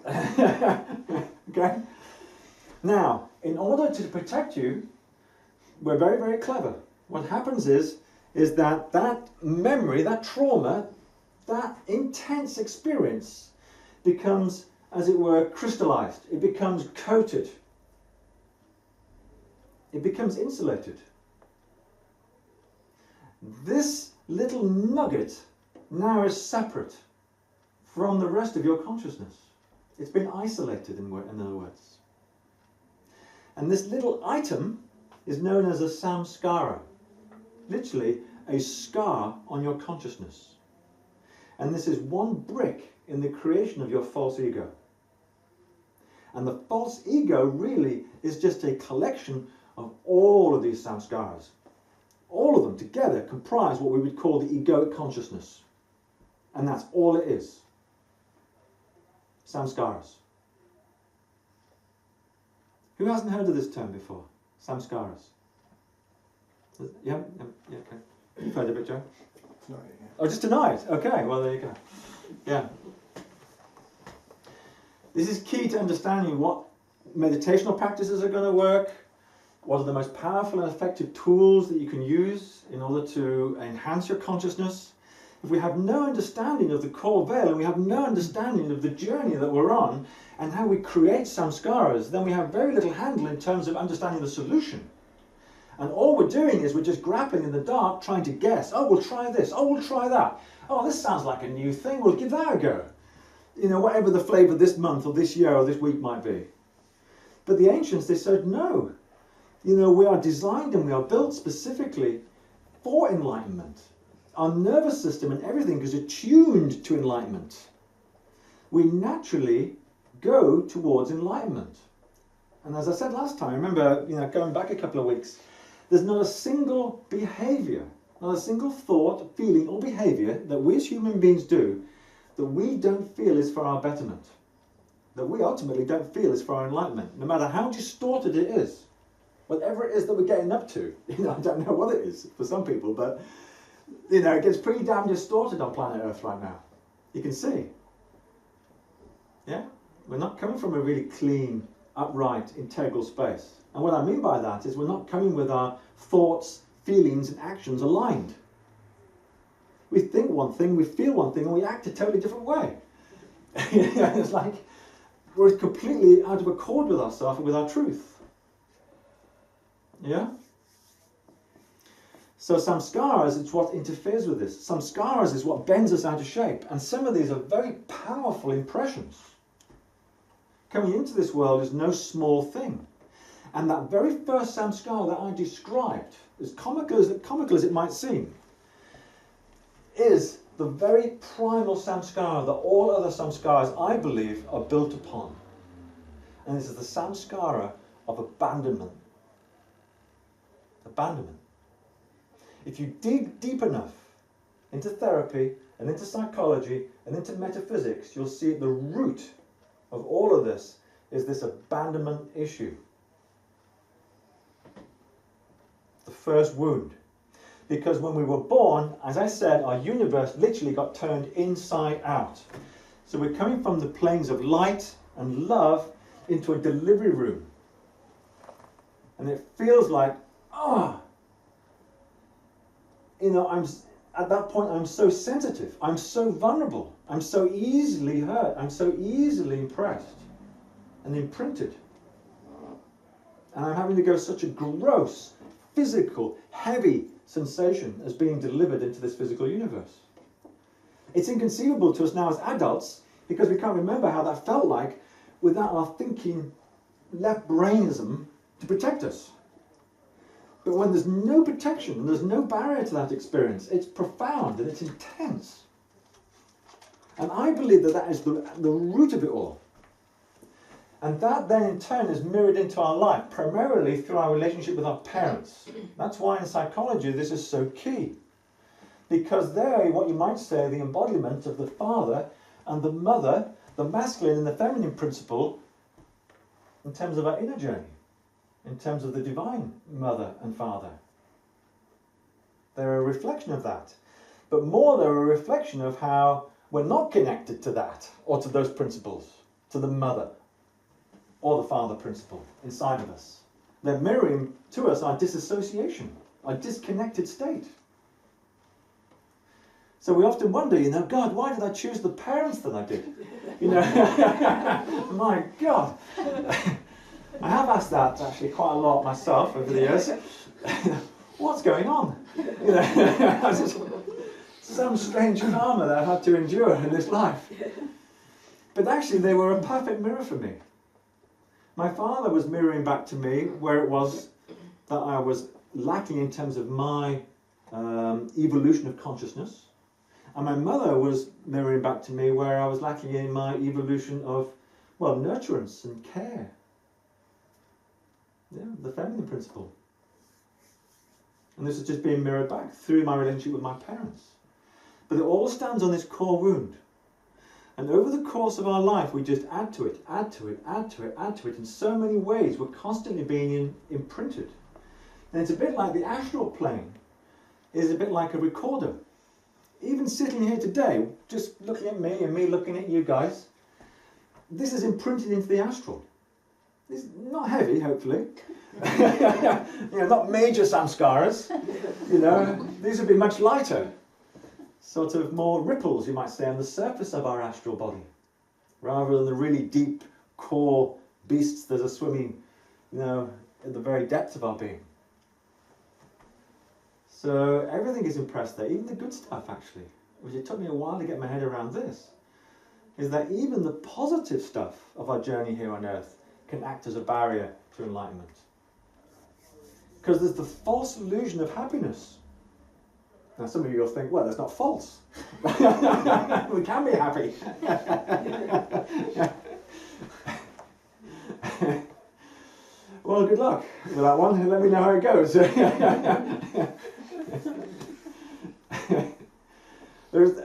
Okay? Now, in order to protect you, we're very, very clever. What happens is that memory, that trauma, that intense experience becomes, as it were, crystallized. It becomes coated. It becomes insulated. This little nugget now is separate from the rest of your consciousness. It's been isolated, in other words. And this little item is known as a samskara, literally a scar on your consciousness. And this is one brick in the creation of your false ego. And the false ego really is just a collection of all of these samskaras. All of them together comprise what we would call the egoic consciousness. And that's all it is. Samskaras. Who hasn't heard of this term before? Samskaras. Yeah, okay. You've heard of it, Joe? Tonight, yeah. Oh, just tonight? Okay, well, there you go. Yeah. This is key to understanding what meditational practices are going to work, what are the most powerful and effective tools that you can use in order to enhance your consciousness. If we have no understanding of the core veil and we have no understanding of the journey that we're on and how we create samskaras, then we have very little handle in terms of understanding the solution. And all we're doing is we're just grappling in the dark trying to guess. Oh, we'll try this. Oh, we'll try that. Oh, this sounds like a new thing. We'll give that a go. You know, whatever the flavour this month or this year or this week might be. But the ancients, they said no. You know, we are designed and we are built specifically for enlightenment. Our nervous system and everything is attuned to enlightenment. We naturally go towards enlightenment. And as I said last time, remember, you know, going back a couple of weeks, there's not a single behaviour, not a single thought, feeling or behaviour that we as human beings do that we don't feel is for our betterment. That we ultimately don't feel is for our enlightenment, no matter how distorted it is. Whatever it is that we're getting up to, you know, I don't know what it is for some people, but you know, it gets pretty damn distorted on planet Earth right now. You can see. Yeah? We're not coming from a really clean, upright, integral space. And what I mean by that is we're not coming with our thoughts, feelings and actions aligned. We think one thing, we feel one thing, and we act a totally different way. It's like we're completely out of accord with ourselves and with our truth. Yeah? So samskaras is what interferes with this. Samskaras is what bends us out of shape. And some of these are very powerful impressions. Coming into this world is no small thing. And that very first samskara that I described, as comical as it might seem, is the very primal samskara that all other samskaras, I believe, are built upon. And this is the samskara of abandonment. Abandonment. If you dig deep enough into therapy and into psychology and into metaphysics, you'll see at the root of all of this is this abandonment issue. The first wound. Because when we were born, as I said, our universe literally got turned inside out. So we're coming from the planes of light and love into a delivery room. And it feels like, you know, at that point I'm so sensitive, I'm so vulnerable, I'm so easily hurt, I'm so easily impressed and imprinted. And I'm having to go such a gross, physical, heavy sensation as being delivered into this physical universe. It's inconceivable to us now as adults because we can't remember how that felt like without our thinking left brainism to protect us. But when there's no protection and there's no barrier to that experience, it's profound and it's intense. And I believe that that is the root of it all. And that then in turn is mirrored into our life, primarily through our relationship with our parents. That's why in psychology this is so key. Because they're what you might say the embodiment of the father and the mother, the masculine and the feminine principle, in terms of our inner journey. In terms of the divine mother and father. They're a reflection of that. But more they're a reflection of how we're not connected to that, or to those principles, to the mother, or the father principle inside of us. They're mirroring to us our disassociation, our disconnected state. So we often wonder, you know, God, why did I choose the parents that I did? You know, my God. I have asked that actually quite a lot myself over the years. What's going on? You know, some strange karma that I've had to endure in this life. But actually they were a perfect mirror for me. My father was mirroring back to me where it was that I was lacking in terms of my evolution of consciousness. And my mother was mirroring back to me where I was lacking in my evolution of, well, nurturance and care. Yeah, the feminine principle. And this is just being mirrored back through my relationship with my parents. But it all stands on this core wound. And over the course of our life, we just add to it, add to it, add to it, add to it. In so many ways, we're constantly being imprinted. And it's a bit like the astral plane is a bit like a recorder. Even sitting here today, just looking at me and me looking at you guys, this is imprinted into the astral. It's not heavy, hopefully. You know, not major samskaras. You know, these would be much lighter. Sort of more ripples, you might say, on the surface of our astral body, rather than the really deep core beasts that are swimming, you know, at the very depths of our being. So everything is impressed there, even the good stuff actually, which it took me a while to get my head around this, is that even the positive stuff of our journey here on earth can act as a barrier to enlightenment. Because there's the false illusion of happiness. Now some of you will think, well, that's not false. We can be happy. Well, good luck with that one, and let me know how it goes.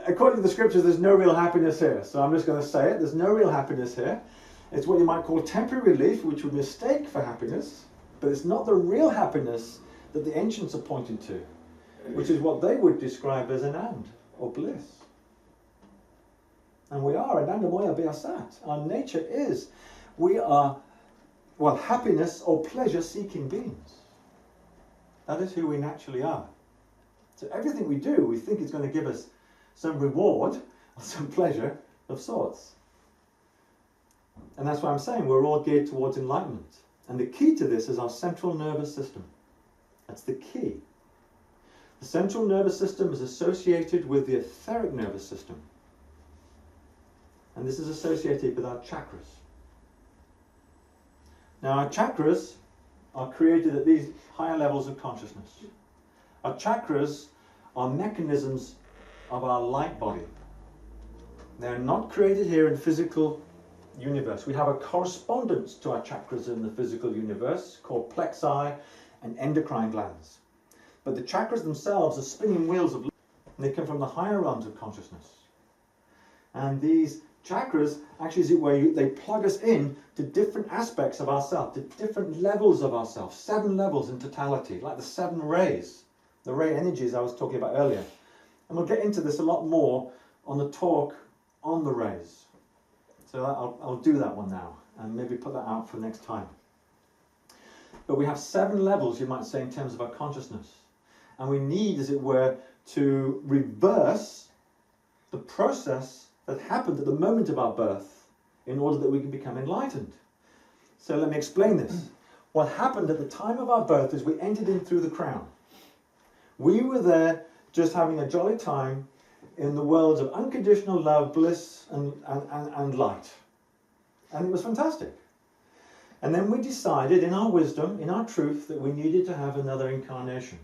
According to the scriptures, there's no real happiness here. So I'm just going to say it. There's no real happiness here. It's what you might call temporary relief, which we mistake for happiness. But it's not the real happiness that the ancients are pointing to, which is what they would describe as anand, or bliss. And we are anandamoya beasat. Our nature is, we are, well, happiness or pleasure-seeking beings. That is who we naturally are. So everything we do, we think is going to give us some reward or some pleasure of sorts. And that's why I'm saying we're all geared towards enlightenment. And the key to this is our central nervous system. That's the key. The central nervous system is associated with the etheric nervous system. And this is associated with our chakras. Now our chakras are created at these higher levels of consciousness. Our chakras are mechanisms of our light body. They're not created here in physical universe. We have a correspondence to our chakras in the physical universe called plexi and endocrine glands. But the chakras themselves are spinning wheels of light, and they come from the higher realms of consciousness. And these chakras, actually, as it were, they plug us in to different aspects of ourselves, to different levels of ourselves, 7 levels in totality, like the 7 rays, the ray energies I was talking about earlier. And we'll get into this a lot more on the talk on the rays. So I'll do that one now, and maybe put that out for next time. But we have 7 levels, you might say, in terms of our consciousness. And we need, as it were, to reverse the process that happened at the moment of our birth in order that we can become enlightened. So let me explain this. What happened at the time of our birth is we entered in through the crown. We were there just having a jolly time in the worlds of unconditional love, bliss, and light. And it was fantastic. And then we decided in our wisdom, in our truth, that we needed to have another incarnation.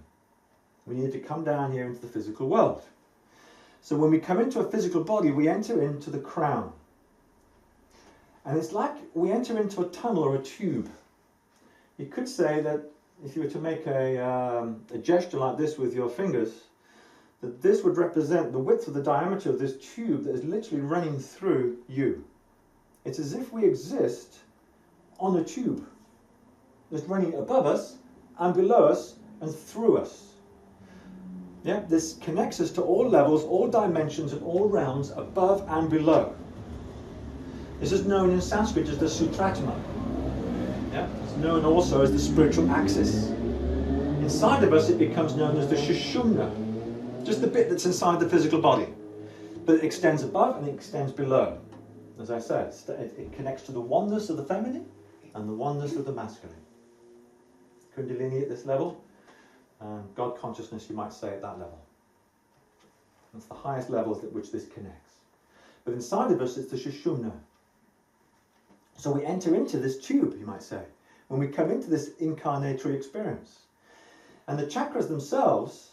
We needed to come down here into the physical world. So when we come into a physical body, we enter into the crown. And it's like we enter into a tunnel or a tube. You could say that if you were to make a gesture like this with your fingers, that this would represent the width of the diameter of this tube that is literally running through you. It's as if we exist on a tube that's running above us and below us and through us. Yeah, this connects us to all levels, all dimensions and all realms above and below. This is known in Sanskrit as the Sutratma. Yeah, it's known also as the spiritual axis. Inside of us it becomes known as the Shushumna. just the bit that's inside the physical body. But it extends above and it extends below. As I said, it connects to the oneness of the feminine and the oneness of the masculine. Kundalini at this level, God consciousness, you might say, at that level. That's the highest levels at which this connects. But inside of us, it's the Sushumna. So we enter into this tube, you might say, when we come into this incarnatory experience. And the chakras themselves,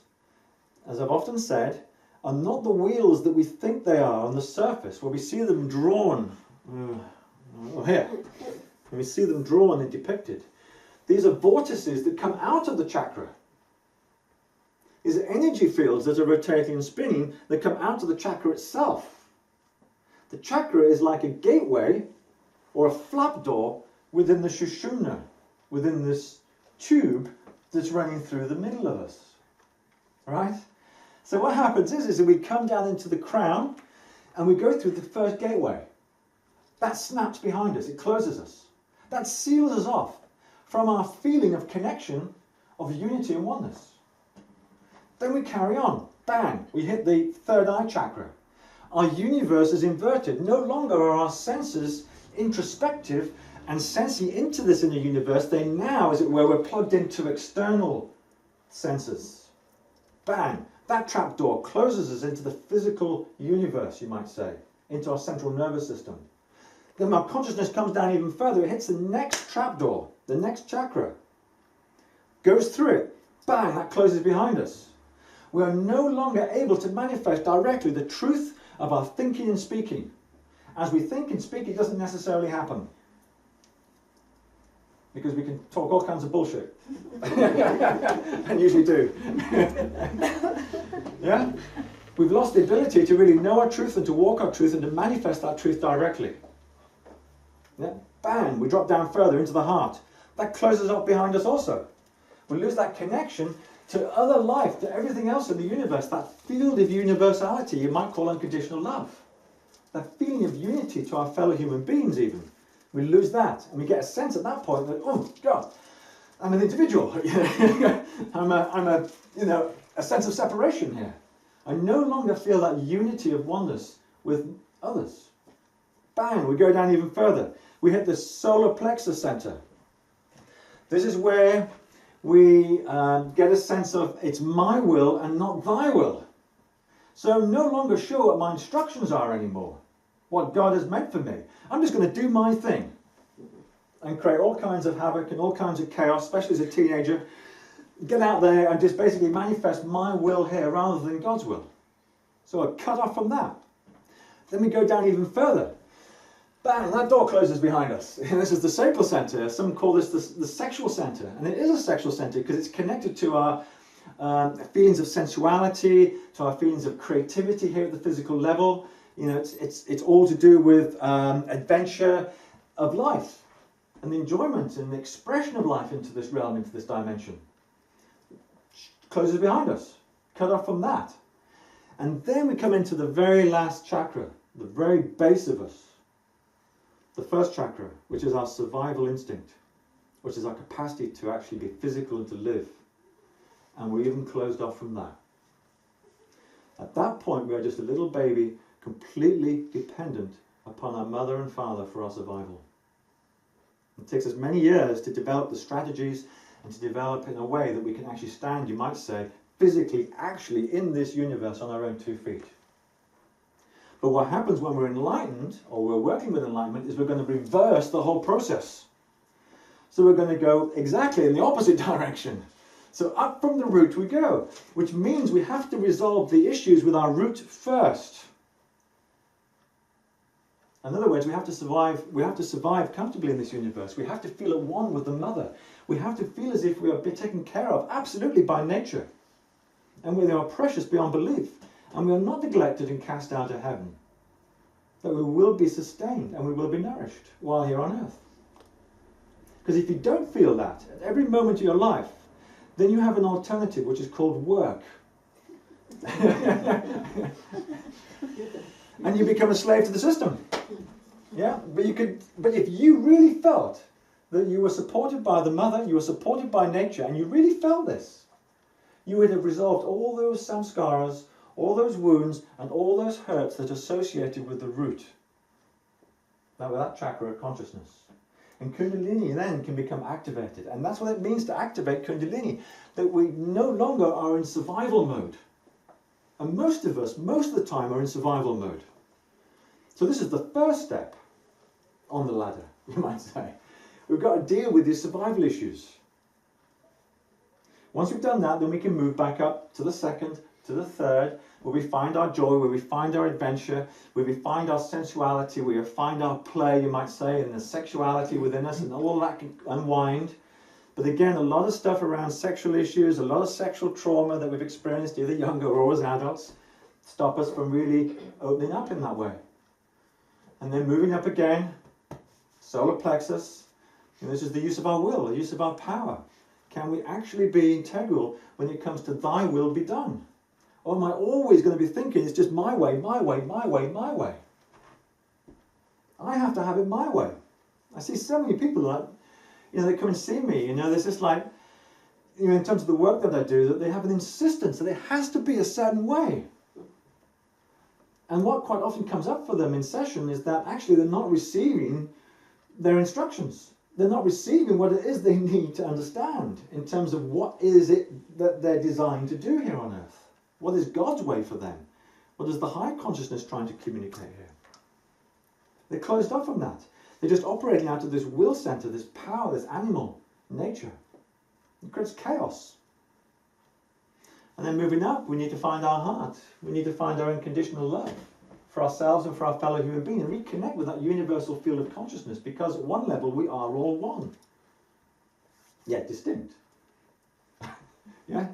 as I've often said, are not the wheels that we think they are on the surface, where we see them drawn, here, and we see them drawn and depicted. These are vortices that come out of the chakra. These are energy fields that are rotating and spinning that come out of the chakra itself. The chakra is like a gateway or a flap door within the Sushumna, within this tube that's running through the middle of us. Right? So what happens is that we come down into the crown and we go through the first gateway. That snaps behind us, it closes us. That seals us off from our feeling of connection, of unity and oneness. Then we carry on. Bang! We hit the third eye chakra. Our universe is inverted. No longer are our senses introspective and sensing into this inner universe. They now, as it were, we're plugged into external senses. Bang! That trapdoor closes us into the physical universe, you might say, into our central nervous system. Then our consciousness comes down even further. It hits the next trapdoor, the next chakra. Goes through it. Bang! That closes behind us. We are no longer able to manifest directly the truth of our thinking and speaking. As we think and speak, it doesn't necessarily happen. Because we can talk all kinds of bullshit. And usually do. Yeah? We've lost the ability to really know our truth and to walk our truth and to manifest that truth directly. Yeah? Bang! We drop down further into the heart. That closes up behind us also. We lose that connection to other life, to everything else in the universe, that field of universality you might call unconditional love. That feeling of unity to our fellow human beings even. We lose that, and we get a sense at that point that, oh God, I'm an individual. I'm a sense of separation here. I no longer feel that unity of oneness with others. Bang, we go down even further. We hit the solar plexus center. This is where we get a sense of it's my will and not thy will. So I'm no longer sure what my instructions are anymore, what God has meant for me. I'm just going to do my thing and create all kinds of havoc and all kinds of chaos, especially as a teenager. Get out there and just basically manifest my will here rather than God's will. So I cut off from that. Then we go down even further. Bang, that door closes behind us. This is the sacral center. Some call this the sexual center. And it is a sexual center because it's connected to our feelings of sensuality, to our feelings of creativity here at the physical level. You know, it's all to do with adventure of life and the enjoyment and the expression of life into this realm, into this dimension. Closes behind us. Cut off from that. And then we come into the very last chakra, the very base of us. The first chakra, which is our survival instinct, which is our capacity to actually be physical and to live. And we're even closed off from that. At that point, we are just a little baby, completely dependent upon our mother and father for our survival. It takes us many years to develop the strategies and to develop in a way that we can actually stand, you might say, physically, actually in this universe on our own 2 feet. But what happens when we're enlightened, or we're working with enlightenment, is we're going to reverse the whole process. So we're going to go exactly in the opposite direction. So up from the root we go, which means we have to resolve the issues with our root first. In other words, we have to survive comfortably in this universe. We have to feel at one with the mother. We have to feel as if we are taken care of, absolutely by nature. And we are precious beyond belief. And we are not neglected and cast out of heaven. That we will be sustained and we will be nourished while here on earth. Because if you don't feel that at every moment of your life, then you have an alternative which is called work. And you become a slave to the system. Yeah, but if you really felt that you were supported by the mother, you were supported by nature, and you really felt this, you would have resolved all those samskaras, all those wounds, and all those hurts that are associated with the root. That chakra of consciousness. And Kundalini then can become activated. And that's what it means to activate Kundalini, that we no longer are in survival mode. And most of us, most of the time, are in survival mode. So this is the first step on the ladder, you might say. We've got to deal with these survival issues. Once we've done that, then we can move back up to the second, to the third, where we find our joy, where we find our adventure, where we find our sensuality, where we find our play, you might say, and the sexuality within us, and all that can unwind. But again, a lot of stuff around sexual issues, a lot of sexual trauma that we've experienced, either younger or as adults, stop us from really opening up in that way. And then moving up again, solar plexus, and this is the use of our will, the use of our power. Can we actually be integral when it comes to thy will be done? Or am I always going to be thinking it's just my way, my way, my way, my way? I have to have it my way. I see so many people like, they come and see me, there's just like, in terms of the work that I do, that they have an insistence that it has to be a certain way. And what quite often comes up for them in session is that actually they're not receiving their instructions. They're not receiving what it is they need to understand in terms of what is it that they're designed to do here on earth. What is God's way for them? What is the high consciousness trying to communicate here? They're closed off from that. They're just operating out of this will center, this power, this animal nature. It creates chaos. And then moving up, we need to find our heart. We need to find our unconditional love for ourselves and for our fellow human being, and reconnect with that universal field of consciousness, because at one level we are all one, yet distinct. Yeah?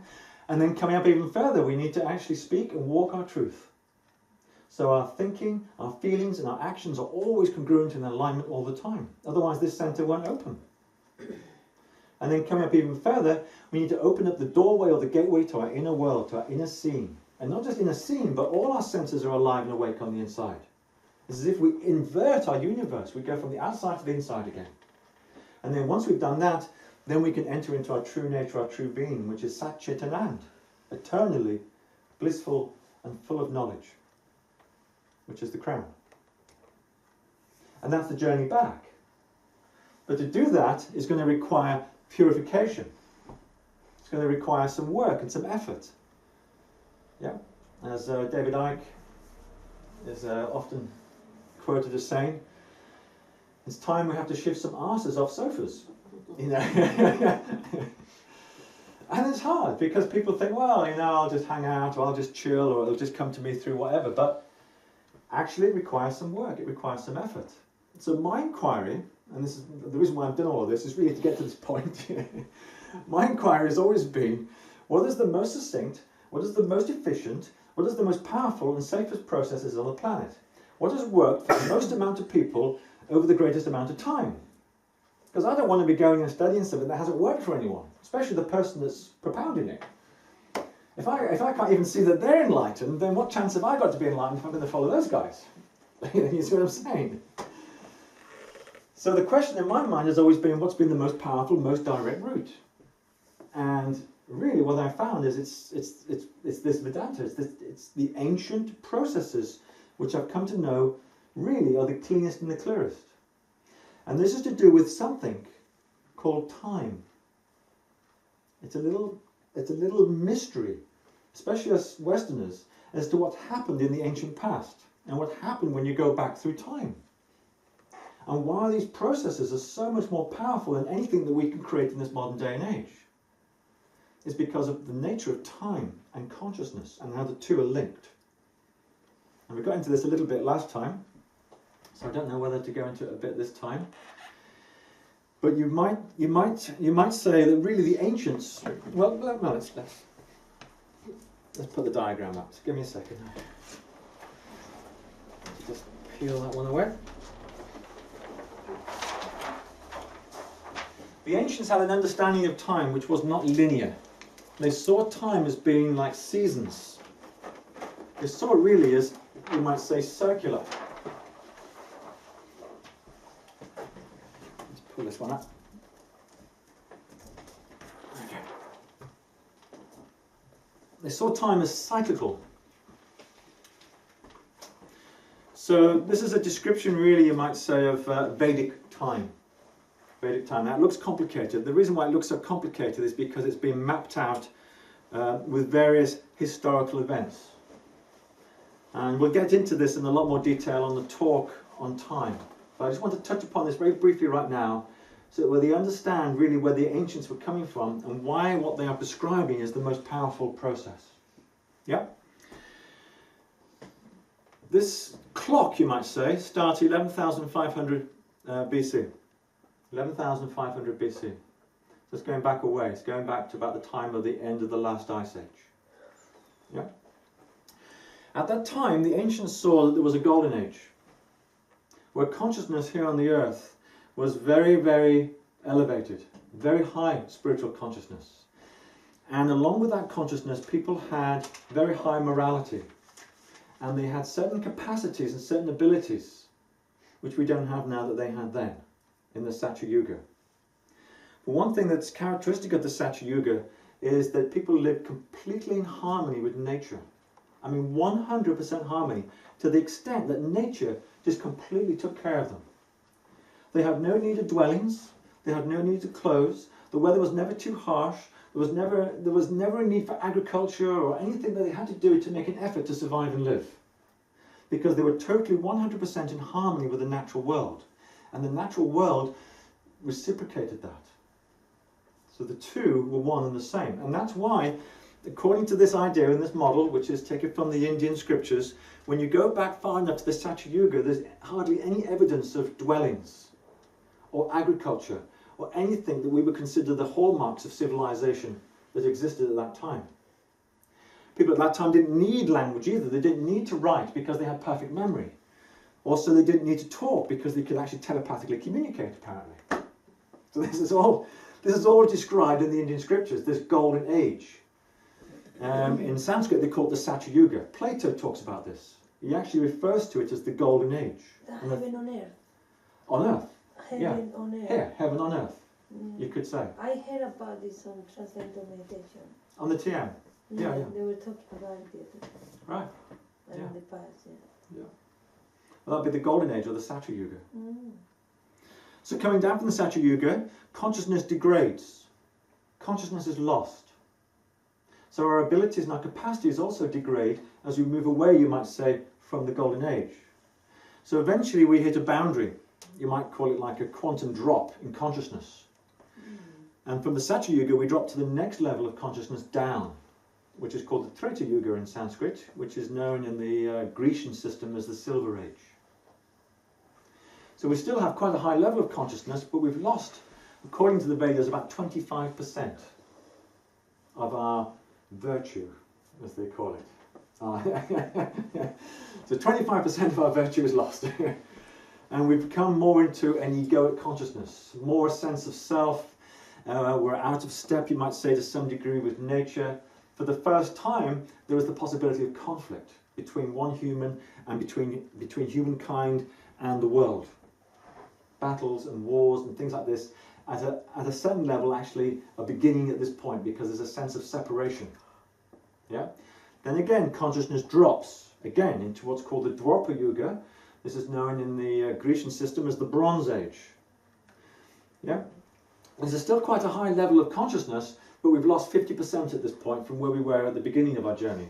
And then coming up even further, we need to actually speak and walk our truth. So our thinking, our feelings, and our actions are always congruent and in alignment all the time. Otherwise this center won't open. And then coming up even further, we need to open up the doorway or the gateway to our inner world, to our inner scene. And not just inner scene, but all our senses are alive and awake on the inside. It's as if we invert our universe. We go from the outside to the inside again. And then once we've done that, then we can enter into our true nature, our true being, which is Sat Chit Anand, eternally blissful and full of knowledge, which is the crown. And that's the journey back. But to do that is going to require purification. It's going to require some work and some effort. Yeah, as David Icke is often quoted as saying, it's time we have to shift some arses off sofas. And it's hard because people think, well, I'll just hang out, or I'll just chill, or it'll just come to me through whatever. But actually it requires some work, it requires some effort. So my inquiry, and this is the reason why I've done all of this, is really to get to this point. My inquiry has always been, what is the most succinct, what is the most efficient, what is the most powerful and safest processes on the planet? What has worked for the most amount of people over the greatest amount of time? Because I don't want to be going and studying something that hasn't worked for anyone, especially the person that's propounding it. If I can't even see that they're enlightened, then what chance have I got to be enlightened if I'm going to follow those guys? You see what I'm saying? So the question in my mind has always been, what's been the most powerful, most direct route? And really what I found is it's this Vedanta, it's the ancient processes which I've come to know really are the cleanest and the clearest. And this is to do with something called time. It's a little mystery, especially us Westerners, as to what happened in the ancient past and what happened when you go back through time. And why these processes are so much more powerful than anything that we can create in this modern day and age. Is because of the nature of time and consciousness and how the two are linked. And we got into this a little bit last time, so I don't know whether to go into it a bit this time. But you might say that really the ancients. Well, let's put the diagram up. So give me a second. Just peel that one away. The ancients had an understanding of time which was not linear. They saw time as being like seasons. They saw it really as, you might say, circular. Let's pull this one up. Okay. they saw time as cyclical. So this is a description, really, you might say, of Vedic time. Vedic time. Now, it looks complicated. The reason why it looks so complicated is because it's been mapped out with various historical events. And we'll get into this in a lot more detail on the talk on time. But I just want to touch upon this very briefly right now, so that we understand really where the ancients were coming from and why what they are prescribing is the most powerful process. Yeah? This clock, you might say, started 11,500 BC. 11,500 BC. So it's going back a way. It's going back to about the time of the end of the last ice age. Yeah? At that time, the ancients saw that there was a golden age, where consciousness here on the earth was very, very elevated, very high spiritual consciousness. And along with that consciousness, people had very high morality. And they had certain capacities and certain abilities, which we don't have now that they had then, in the Satya Yuga. But one thing that's characteristic of the Satya Yuga is that people lived completely in harmony with nature. I mean, 100% harmony, to the extent that nature just completely took care of them. They had no need of dwellings, they had no need of clothes, the weather was never too harsh, there was never a need for agriculture or anything that they had to do to make an effort to survive and live. Because they were totally 100% in harmony with the natural world. And the natural world reciprocated that. So the two were one and the same. And that's why, according to this idea and this model, which is taken from the Indian scriptures, when you go back far enough to the Satya Yuga, there's hardly any evidence of dwellings or agriculture or anything that we would consider the hallmarks of civilization that existed at that time. People at that time didn't need language either. They didn't need to write because they had perfect memory. Also, they didn't need to talk because they could actually telepathically communicate, apparently. So this is all described in the Indian scriptures, this golden age. In Sanskrit, they call it the Satya Yuga. Plato talks about this. He actually refers to it as the golden age. The heaven on earth. On earth. Heaven on earth. Here, heaven on earth, you could say. I heard about this on Transcendental Meditation. On the TM. Yeah. They were talking about it. Right. In the past, Yeah. Well, that'd be the golden age or the Satya Yuga. Mm. So coming down from the Satya Yuga, consciousness degrades. Consciousness is lost. So our abilities and our capacities also degrade as we move away, you might say, from the golden age. So eventually we hit a boundary. You might call it like a quantum drop in consciousness. And from the Satya Yuga, we drop to the next level of consciousness down, which is called the Treta Yuga in Sanskrit, which is known in the Grecian system as the Silver Age. So we still have quite a high level of consciousness, but we've lost, according to the Vedas, about 25% of our virtue, as they call it. So 25% of our virtue is lost. And we've become more into an egoic consciousness, more a sense of self. We're out of step, you might say, to some degree with nature. For the first time, there was the possibility of conflict between one human and between humankind and the world. Battles and wars and things like this, at a certain level, actually, are beginning at this point because there's a sense of separation. Yeah. Then again, consciousness drops again into what's called the Dwapara Yuga. This is known in the Grecian system as the Bronze Age. Yeah. There's still quite a high level of consciousness, but we've lost 50% at this point from where we were at the beginning of our journey.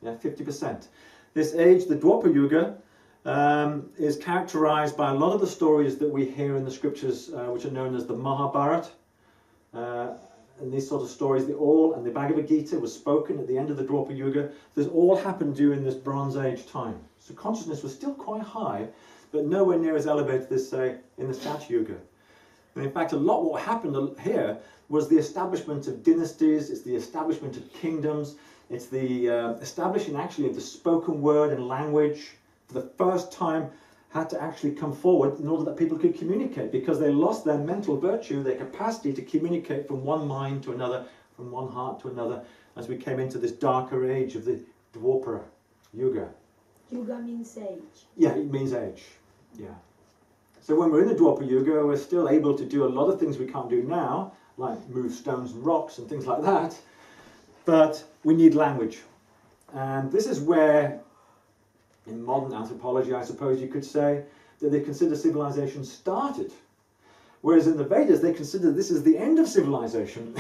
Yeah, 50%. This age, the Dwapara Yuga, is characterized by a lot of the stories that we hear in the scriptures, which are known as the Mahabharata. And these sort of stories, and the Bhagavad Gita was spoken at the end of the Dwapara Yuga. This all happened during this Bronze Age time. So consciousness was still quite high, but nowhere near as elevated as, say, in the Satya Yuga. And in fact, a lot what happened here was the establishment of dynasties, it's the establishment of kingdoms, it's the establishing actually of the spoken word and language. For the first time, had to actually come forward in order that people could communicate, because they lost their mental virtue, their capacity to communicate from one mind to another, from one heart to another, as we came into this darker age of the Dwapara Yuga. Yuga means age. Yeah, it means age. Yeah. So when we're in the Dwapara Yuga, we're still able to do a lot of things we can't do now, like move stones and rocks and things like that. But we need language. And this is where, in modern anthropology, I suppose you could say, that they consider civilization started. Whereas in the Vedas, they consider this is the end of civilization.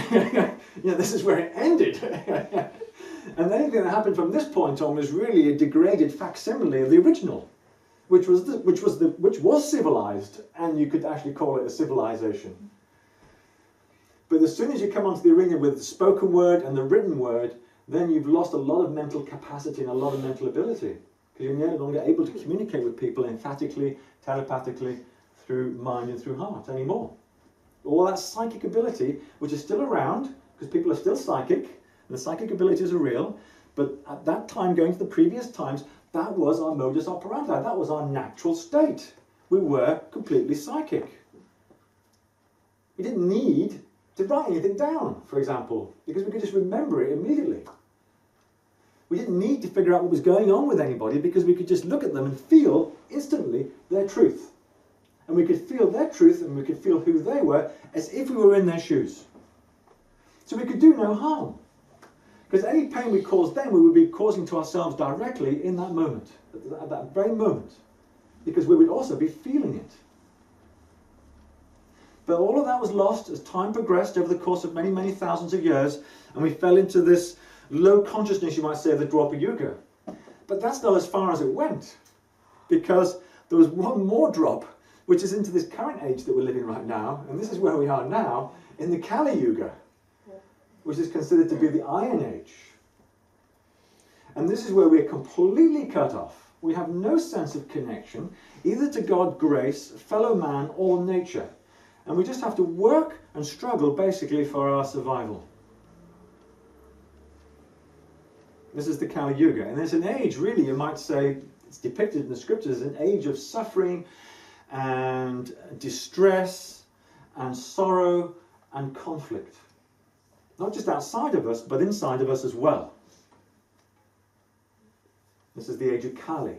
This is where it ended. And anything that happened from this point on was really a degraded facsimile of the original, which was civilized, and you could actually call it a civilization. But as soon as you come onto the arena with the spoken word and the written word, then you've lost a lot of mental capacity and a lot of mental ability, because you're no longer able to communicate with people emphatically, telepathically, through mind and through heart anymore. All that psychic ability, which is still around, because people are still psychic, and the psychic abilities are real, but at that time, going to the previous times, that was our modus operandi, that was our natural state. We were completely psychic. We didn't need to write anything down, for example, because we could just remember it immediately. We didn't need to figure out what was going on with anybody, because we could just look at them and feel instantly their truth. And we could feel their truth, and we could feel who they were, as if we were in their shoes. So we could do no harm. Because any pain we caused them, we would be causing to ourselves directly in that moment, at that very moment. Because we would also be feeling it. But all of that was lost as time progressed over the course of many, many thousands of years, and we fell into this low consciousness, you might say, of the Dwapara Yuga. But that's not as far as it went, because there was one more drop, which is into this current age that we're living right now, and this is where we are now, in the Kali Yuga, which is considered to be the Iron Age. And this is where we're completely cut off. We have no sense of connection, either to God, grace, fellow man, or nature. And we just have to work and struggle, basically, for our survival. This is the Kali Yuga. And it's an age, really, you might say, it's depicted in the scriptures, an age of suffering and distress and sorrow and conflict. Not just outside of us, but inside of us as well. This is the age of Kali.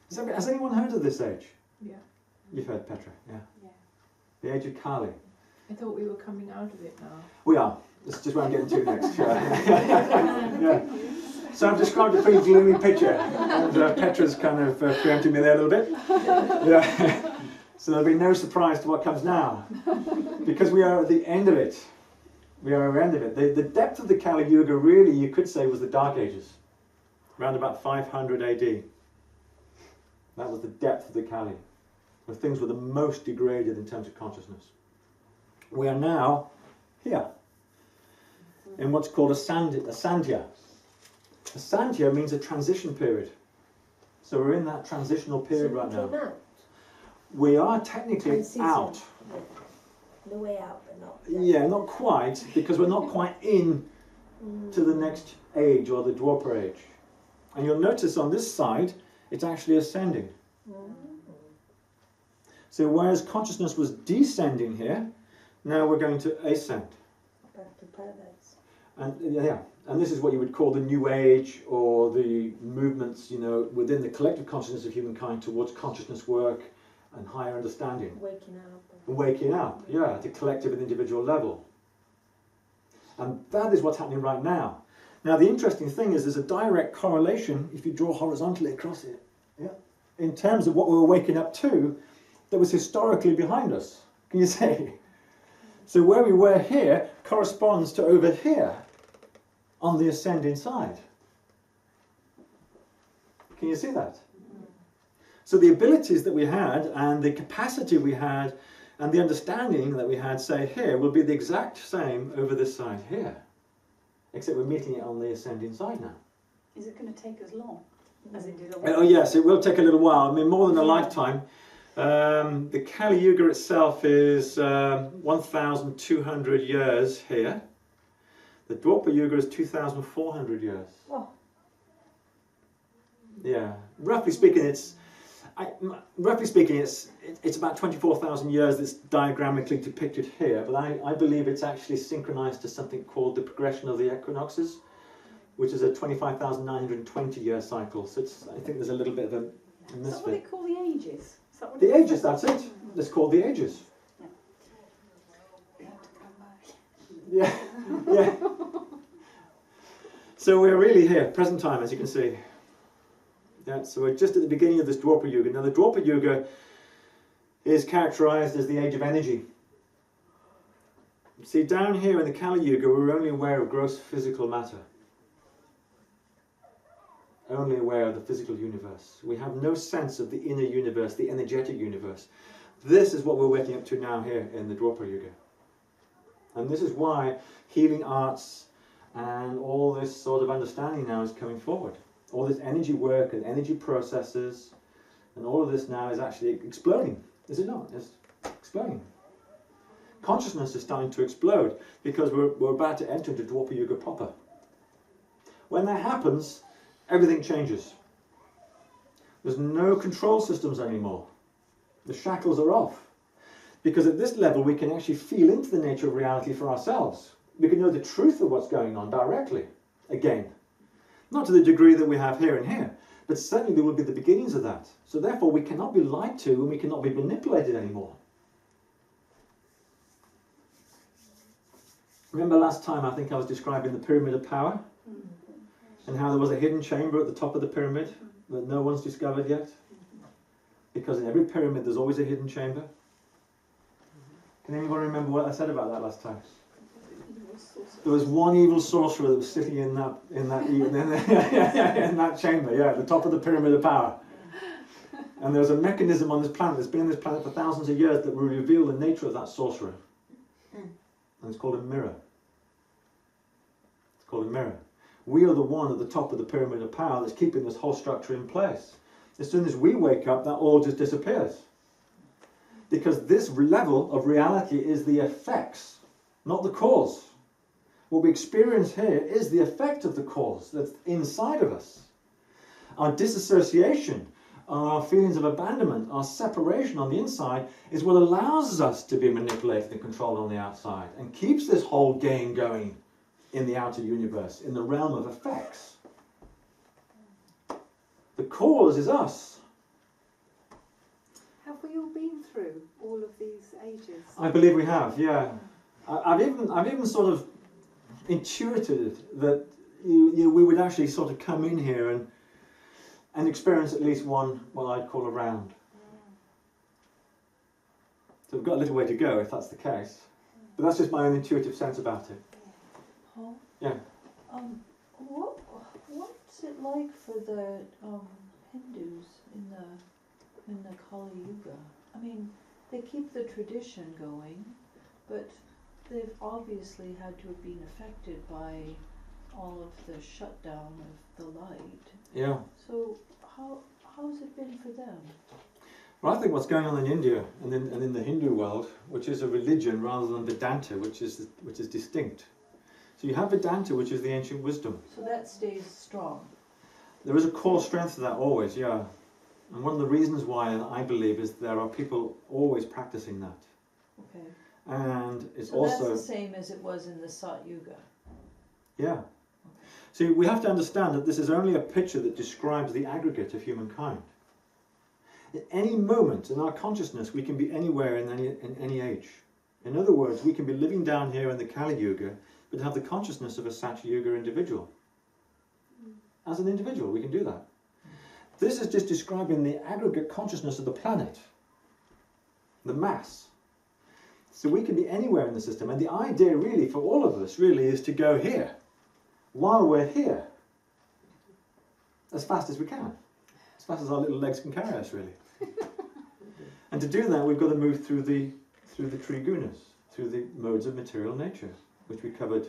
Has anyone heard of this age? Yeah. You've heard, Petra, yeah. Yeah. The age of Kali. I thought we were coming out of it now. We are. This is just where I'm getting to next. Yeah. So I've described a pretty gloomy picture, and Petra's kind of preempting me there a little bit. Yeah. So there'll be no surprise to what comes now, because we are at the end of it. We are at the end of it. The depth of the Kali Yuga, really, you could say, was the Dark Ages, around about 500 AD. That was the depth of the Kali, where things were the most degraded in terms of consciousness. We are now here, in what's called a Sandhya. A Sandhya means a transition period. So we're in that transitional period right now. We are technically out. The way out, but not. Yeah, not quite, because we're not quite in to the next age, or the Dwapara age. And you'll notice on this side, it's actually ascending. So whereas consciousness was descending here, now we're going to ascend. Back to paradise. And this is what you would call the New Age, or the movements, within the collective consciousness of humankind towards consciousness work and higher understanding. Waking up, yeah, at the collective and individual level. And that is what's happening right now. Now, the interesting thing is there's a direct correlation, if you draw horizontally across it, in terms of what we were waking up to, that was historically behind us. Can you say? So where we were here corresponds to over here on the ascending side. Can you see that? So the abilities that we had, and the capacity we had, and the understanding that we had, say, here, will be the exact same over this side here. Except we're meeting it on the ascending side now. Is it going to take as long as it did? Oh yes, it will take a little while. I mean, more than a lifetime. The Kali Yuga itself is 1,200 years here. The Dwapara Yuga is 2,400 years. Oh. Yeah, roughly speaking, it's about 24,000 years that's diagrammically depicted here, but I believe it's actually synchronized to something called the progression of the equinoxes, which is a 25,920 year cycle. So I think there's a little bit of a misfit. Is that what they call the ages? The ages, that's it. It's called the ages. Yeah. Yeah, yeah. So we're really here, present time, as you can see. Yeah, so we're just at the beginning of this Dwapara Yuga. Now the Dwapara Yuga is characterized as the age of energy. See, down here in the Kali Yuga, we're only aware of gross physical matter. Only aware of the physical universe. We have no sense of the inner universe, the energetic universe. This is what we're waking up to now here in the Dwapara Yuga. And this is why healing arts and all this sort of understanding now is coming forward. All this energy work and energy processes and all of this now is actually exploding. Is it not? It's exploding. Consciousness is starting to explode because we're about to enter into Dwapara Yuga proper. When that happens, everything changes. There's no control systems anymore. The shackles are off. Because at this level we can actually feel into the nature of reality for ourselves. We can know the truth of what's going on directly. Again. Not to the degree that we have here and here, but certainly there will be the beginnings of that. So therefore we cannot be lied to and we cannot be manipulated anymore. Remember last time I think I was describing the pyramid of power? And how there was a hidden chamber at the top of the pyramid that no one's discovered yet? Because in every pyramid there's always a hidden chamber. Can anyone remember what I said about that last time? There was one evil sorcerer that was sitting in that in that chamber, yeah, at the top of the pyramid of power. And there's a mechanism on this planet that's been on this planet for thousands of years that will reveal the nature of that sorcerer. And it's called a mirror. It's called a mirror. We are the one at the top of the pyramid of power that's keeping this whole structure in place. As soon as we wake up, that all just disappears. Because this level of reality is the effects, not the cause. What we experience here is the effect of the cause that's inside of us. Our disassociation, our feelings of abandonment, our separation on the inside is what allows us to be manipulated and controlled on the outside and keeps this whole game going in the outer universe, in the realm of effects. The cause is us. Have we all been through all of these ages? I believe we have, yeah. I've even sort of intuited that we would actually sort of come in here and experience at least one, what I'd call a round. So we've got a little way to go if that's the case. But that's just my own intuitive sense about it. Paul? Yeah. What's it like for the Hindus in the Kali Yuga? I mean, they keep the tradition going, but they've obviously had to have been affected by all of the shutdown of the light. Yeah. So how's it been for them? Well, I think what's going on in India and in the Hindu world, which is a religion rather than Vedanta, which is distinct. So you have Vedanta, which is the ancient wisdom. So that stays strong. There is a core strength to that always, yeah. And one of the reasons why I believe is there are people always practicing that. Okay. And it's So also... that's the same as it was in the Sat Yuga. Yeah. See, we have to understand that this is only a picture that describes the aggregate of humankind. At any moment in our consciousness, we can be anywhere in any age. In other words, we can be living down here in the Kali Yuga, but have the consciousness of a Satya Yuga individual. As an individual, we can do that. This is just describing the aggregate consciousness of the planet, the mass. So we can be anywhere in the system, and the idea really for all of us really is to go here, while we're here, as fast as we can, as fast as our little legs can carry us really. And to do that we've got to move through the trigunas, through the modes of material nature, which we covered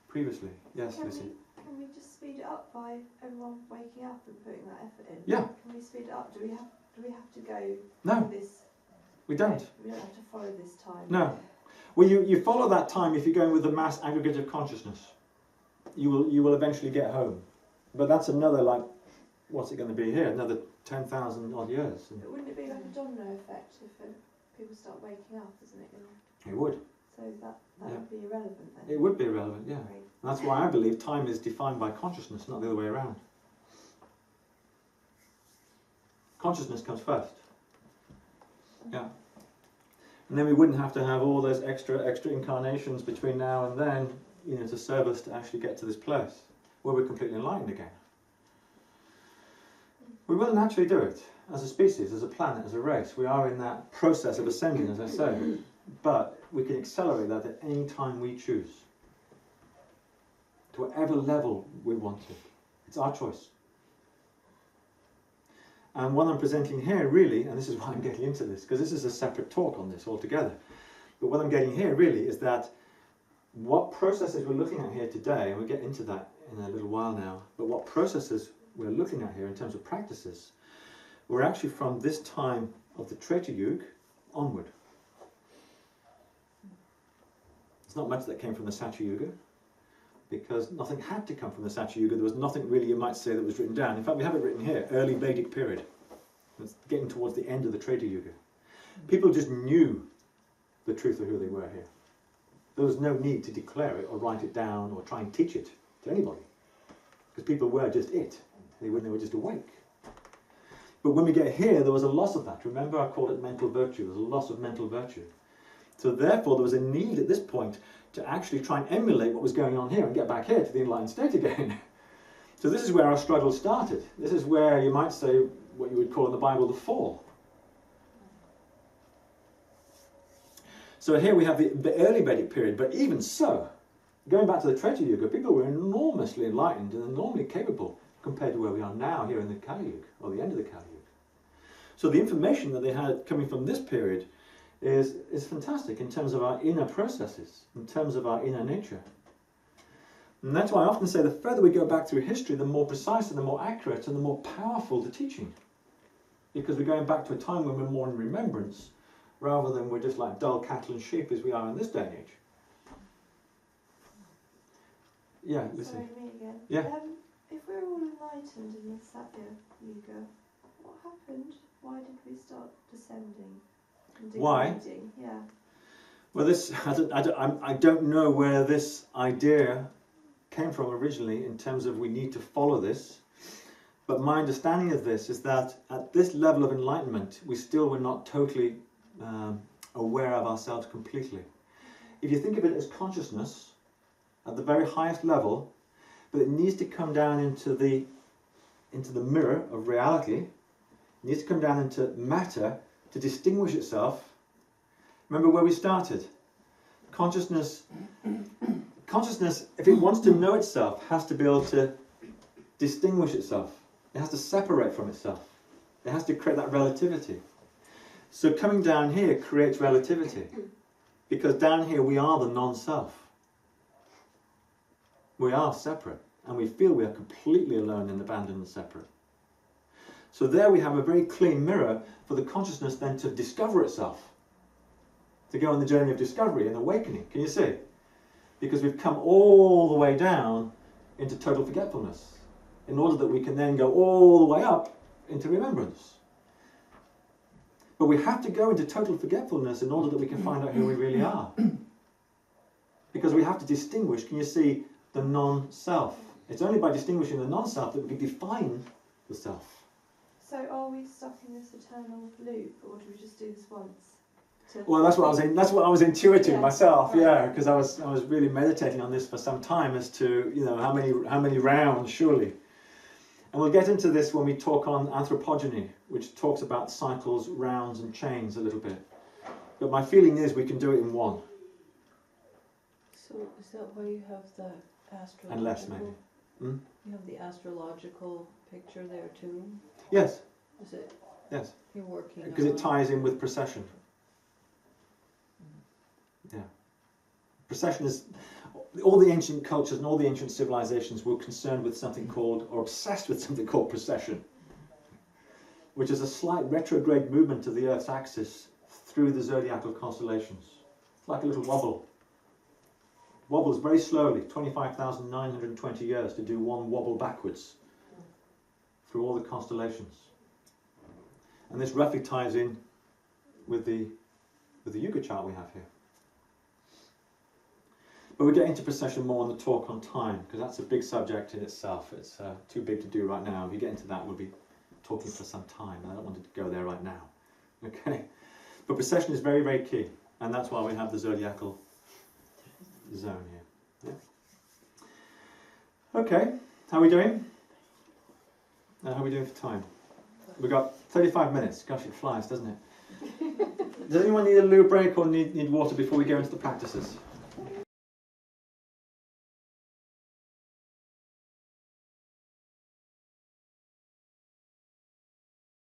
previously. Yes, Lucy? Can we just speed it up by everyone waking up and putting that effort in? Yeah. Can we speed it up? Do we have to go No, through this? we don't. We don't have to follow this time. No. Well, you follow that time if you're going with the mass aggregate of consciousness. You will eventually get home. But that's another, like, what's it going to be here? Another 10,000 odd years. But wouldn't it be like a domino effect if people start waking up, isn't it? It would. So that Yeah. would be irrelevant then. It would be irrelevant, yeah. Right. And that's why I believe time is defined by consciousness, not the other way around. Consciousness comes first. Yeah. And then we wouldn't have to have all those extra incarnations between now and then, to serve us to actually get to this place where we're completely enlightened again. We will naturally do it as a species, as a planet, as a race. We are in that process of ascending, as I say, but we can accelerate that at any time we choose, to whatever level we want to. It's our choice. And what I'm presenting here really, and this is why I'm getting into this, because this is a separate talk on this altogether, but what I'm getting here really is that what processes we're looking at here today, and we'll get into that in a little while now, but what processes we're looking at here in terms of practices, were actually from this time of the Treta Yuga onward. There's not much that came from the Satya Yuga, because nothing had to come from the Satya Yuga. There was nothing really, you might say, that was written down. In fact, we have it written here, early Vedic period. It's getting towards the end of the Treta Yuga. People just knew the truth of who they were here. There was no need to declare it or write it down or try and teach it to anybody, because people were just it. They were just awake. But when we get here, there was a loss of that. Remember, I called it mental virtue. There was a loss of mental virtue. So therefore, there was a need at this point to actually try and emulate what was going on here and get back here to the enlightened state again. So this is where our struggle started. This is where you might say what you would call in the Bible the fall. So here we have the early Vedic period, but even so, going back to the Treta Yuga, people were enormously enlightened and enormously capable compared to where we are now here in the Kali Yuga, or the end of the Kali Yuga. So the information that they had coming from this period is fantastic in terms of our inner processes, in terms of our inner nature. And that's why I often say the further we go back through history, the more precise and the more accurate and the more powerful the teaching. Because we're going back to a time when we're more in remembrance, rather than we're just like dull cattle and sheep as we are in this day and age. Yeah, listen. Sorry, me again. Yeah. If we're all enlightened in the Satya Yuga, what happened? Why did we start descending and Why? degrading? Yeah. Well, I don't know where this idea came from originally in terms of we need to follow this. But my understanding of this is that at this level of enlightenment, we still were not totally aware of ourselves completely. If you think of it as consciousness at the very highest level, but it needs to come down into the mirror of reality, it needs to come down into matter to distinguish itself. Remember where we started? Consciousness, if it wants to know itself, has to be able to distinguish itself. It has to separate from itself. It has to create that relativity. So coming down here creates relativity, because down here we are the non-self. We are separate, and we feel we are completely alone and abandoned and separate. So there we have a very clean mirror for the consciousness then to discover itself, to go on the journey of discovery and awakening. Can you see? Because we've come all the way down into total forgetfulness, in order that we can then go all the way up into remembrance. But we have to go into total forgetfulness in order that we can find out who we really are. Because we have to distinguish, can you see, the non-self. It's only by distinguishing the non-self that we can define the self. So are we stuck in this eternal loop, or do we just do this once? Well, that's what I was intuiting Yeah, myself, right. yeah, because I was really meditating on this for some time as to, how many rounds, surely. And we'll get into this when we talk on anthropogeny, which talks about cycles, rounds and chains a little bit. But my feeling is we can do it in one. So is that why you have the astrological? And less, maybe. Hmm? You have the astrological picture there too. Yes, Is it? yes. You're working. Because it on- ties in with procession. Yeah. Procession is, all the ancient cultures and all the ancient civilizations were concerned with something called, or obsessed with something called procession, which is a slight retrograde movement of the Earth's axis through the zodiacal constellations. It's like a little wobble. Wobbles very slowly, 25,920 years to do one wobble backwards through all the constellations. And this roughly ties in with the Yuga chart we have here. But we'll get into procession more on the talk on time, because that's a big subject in itself. It's too big to do right now. If we get into that, we'll be talking for some time. I don't want to go there right now. Okay? But procession is very, very key. And that's why we have the zodiacal zone here. Yeah? Okay, how are we doing? How are we doing for time? We've got 35 minutes. Gosh, it flies, doesn't it? Does anyone need a loo break or need water before we go into the practices?